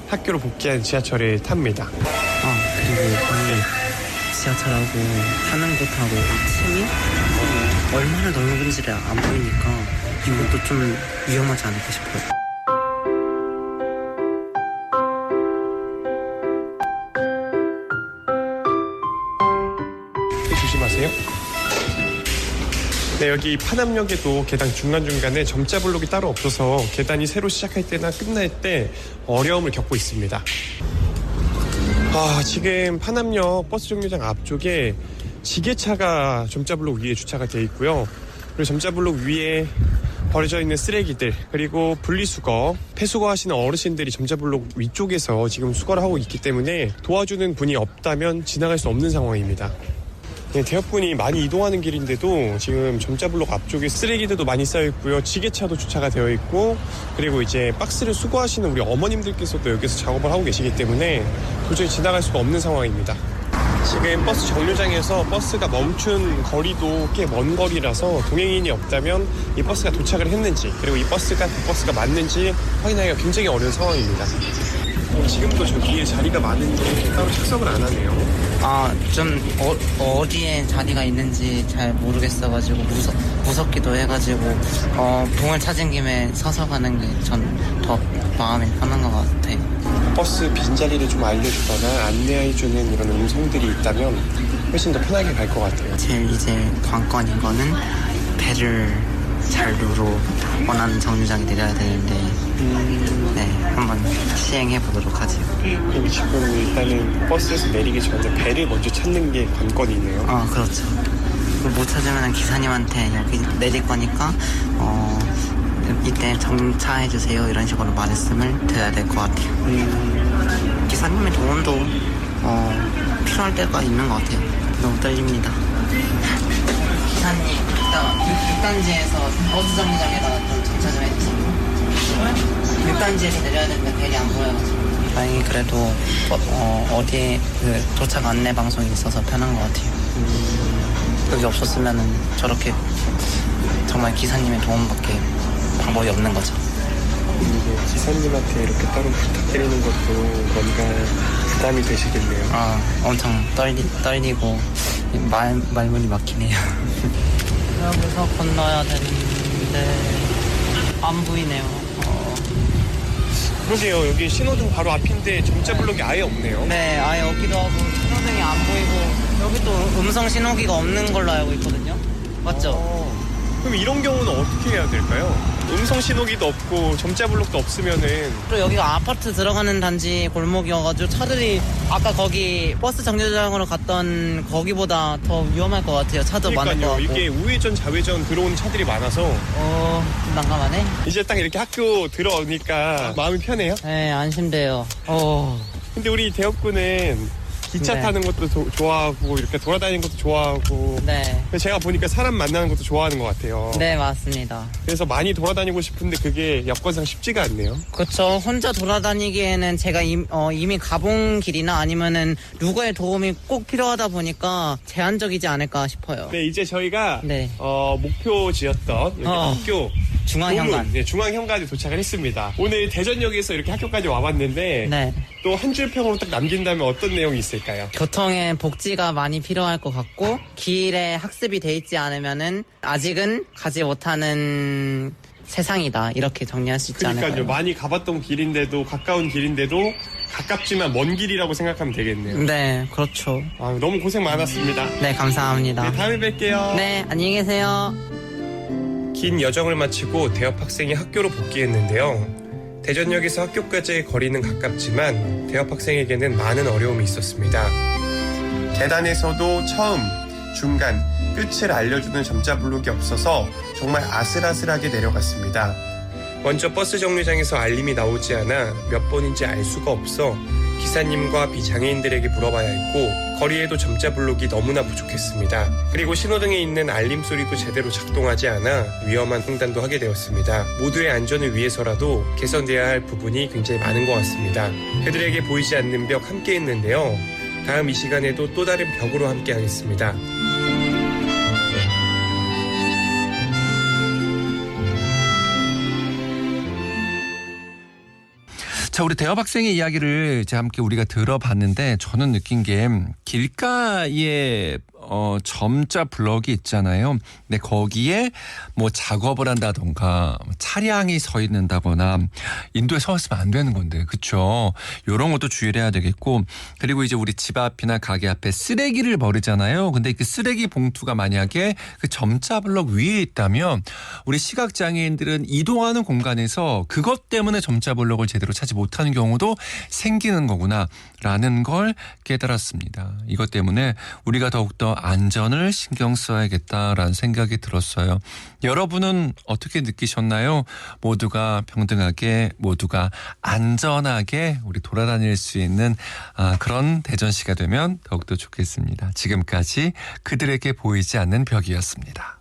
학교로 복귀한 지하철을 탑니다. 그리고 이 지하철하고 타는 곳하고 틈이 얼마나 넓은지를 안 보이니까 이것도 좀 위험하지 않을까 싶어요. 조심하세요. 네, 여기 파남역에도 계단 중간중간에 점자 블록이 따로 없어서 계단이 새로 시작할 때나 끝날 때 어려움을 겪고 있습니다. 지금 파남역 버스 정류장 앞쪽에 지게차가 점자 블록 위에 주차가 되어 있고요. 그리고 점자 블록 위에 버려져 있는 쓰레기들, 그리고 분리수거, 폐수거 하시는 어르신들이 점자 블록 위쪽에서 지금 수거를 하고 있기 때문에 도와주는 분이 없다면 지나갈 수 없는 상황입니다. 네, 대학분이 많이 이동하는 길인데도 지금 점자 블록 앞쪽에 쓰레기들도 많이 쌓여 있고요. 지게차도 주차가 되어 있고, 그리고 이제 박스를 수거하시는 우리 어머님들께서도 여기서 작업을 하고 계시기 때문에 도저히 지나갈 수가 없는 상황입니다. 지금 버스 정류장에서 버스가 멈춘 거리도 꽤 먼 거리라서 동행인이 없다면 이 버스가 도착을 했는지, 그리고 이 버스가 그 버스가 맞는지 확인하기가 굉장히 어려운 상황입니다. 지금도 저기에 자리가 많은데 따로 착석을 안 하네요. 좀 어디에 자리가 있는지 잘 모르겠어가지고 무섭기도 해가지고 봉을 찾은 김에 서서 가는 게 전 더 마음이 편한 것 같아요. 버스 빈자리를 좀 알려주거나 안내해주는 이런 음성들이 있다면 훨씬 더 편하게 갈 것 같아요. 제일 이제 관건인 거는 배를 잘 누르고 원하는 정류장에 내려야 되는데 한번 시행해 보도록 하죠. 그럼 지금 일단은 버스에서 내리기 전에 배를 먼저 찾는 게 관건이네요. 그렇죠. 못 찾으면 기사님한테 여기 내릴 거니까 이때 정차해 주세요 이런 식으로 말씀을 드려야 될 것 같아요. 기사님의 도움도 필요할 때가 있는 것 같아요. 너무 떨립니다. 기사님, 이따 6단지에서 버스 정류장에다가 좀 정차 좀 해주세요. 6단지에서 내려야 되는데 벨이 안 보여가지고. 다행히 그래도 어디에 도착 안내 방송이 있어서 편한 것 같아요. 여기 없었으면은 저렇게 정말 기사님의 도움밖에 방법이 없는 거죠. 이게 기사님한테 이렇게 따로 부탁드리는 것도 뭔가 부담이 되시겠네요. 엄청 떨리고 말문이 막히네요. 여기서 건너야 되는데 안 보이네요. 그러게요. 여기 신호등 바로 앞인데 점자 블록이 아예 없네요. 네, 아예 없기도 하고 신호등이 안 보이고 여기 또 음성 신호기가 없는 걸로 알고 있거든요. 맞죠? 그럼 이런 경우는 어떻게 해야 될까요? 음성 신호기도 없고 점자 블록도 없으면은 또 여기가 아파트 들어가는 단지 골목이어가지고 차들이 아까 거기 버스 정류장으로 갔던 거기보다 더 위험할 것 같아요. 차도 많을 것 같고. 이게 우회전 좌회전 들어오는 차들이 많아서 좀 난감하네. 이제 딱 이렇게 학교 들어오니까 마음이 편해요. 네, 안심돼요. 근데 우리 대혁군은 기차 네. 타는 것도 좋아하고 이렇게 돌아다니는 것도 좋아하고 네. 제가 보니까 사람 만나는 것도 좋아하는 것 같아요. 네, 맞습니다. 그래서 많이 돌아다니고 싶은데 그게 여건상 쉽지가 않네요. 그렇죠. 혼자 돌아다니기에는 제가 이미 가본 길이나 아니면은 누구의 도움이 꼭 필요하다 보니까 제한적이지 않을까 싶어요. 네, 이제 저희가 네. 목표지였던 여기 학교 중앙현관. 네, 중앙현관에 도착을 했습니다. 오늘 대전역에서 이렇게 학교까지 와봤는데 네. 또 한 줄 평으로 딱 남긴다면 어떤 내용이 있을까요? 교통에 복지가 많이 필요할 것 같고 길에 학습이 돼 있지 않으면은 아직은 가지 못하는 세상이다. 이렇게 정리할 수 있지 그러니까요. 않을까요? 많이 가봤던 길인데도 가까운 길인데도 가깝지만 먼 길이라고 생각하면 되겠네요. 네, 그렇죠. 너무 고생 많았습니다. 네, 감사합니다. 네, 다음에 뵐게요. 네, 안녕히 계세요. 긴 여정을 마치고 대업 학생이 학교로 복귀했는데요. 대전역에서 학교까지의 거리는 가깝지만 대업 학생에게는 많은 어려움이 있었습니다. 계단에서도 처음, 중간, 끝을 알려주는 점자 블록이 없어서 정말 아슬아슬하게 내려갔습니다. 먼저 버스 정류장에서 알림이 나오지 않아 몇 번인지 알 수가 없어 기사님과 비장애인들에게 물어봐야 했고 거리에도 점자 블록이 너무나 부족했습니다. 그리고 신호등에 있는 알림 소리도 제대로 작동하지 않아 위험한 횡단도 하게 되었습니다. 모두의 안전을 위해서라도 개선돼야 할 부분이 굉장히 많은 것 같습니다. 그들에게 보이지 않는 벽 함께 했는데요. 다음 이 시간에도 또 다른 벽으로 함께 하겠습니다. 자, 우리 대업 학생의 이야기를 이제 함께 우리가 들어봤는데 저는 느낀 게 길가에 점자 블럭이 있잖아요. 근데 거기에 뭐 작업을 한다던가 차량이 서 있는다거나 인도에 서 있으면 안 되는 건데, 그렇죠? 이런 것도 주의를 해야 되겠고, 그리고 이제 우리 집 앞이나 가게 앞에 쓰레기를 버리잖아요. 근데 그 쓰레기 봉투가 만약에 그 점자 블럭 위에 있다면 우리 시각장애인들은 이동하는 공간에서 그것 때문에 점자 블럭을 제대로 찾지 못하는 경우도 생기는 거구나라는 걸 깨달았습니다. 이것 때문에 우리가 더욱더 안전을 신경 써야겠다라는 생각이 들었어요. 여러분은 어떻게 느끼셨나요? 모두가 평등하게, 모두가 안전하게 우리 돌아다닐 수 있는 그런 대전시가 되면 더욱더 좋겠습니다. 지금까지 그들에게 보이지 않는 벽이었습니다.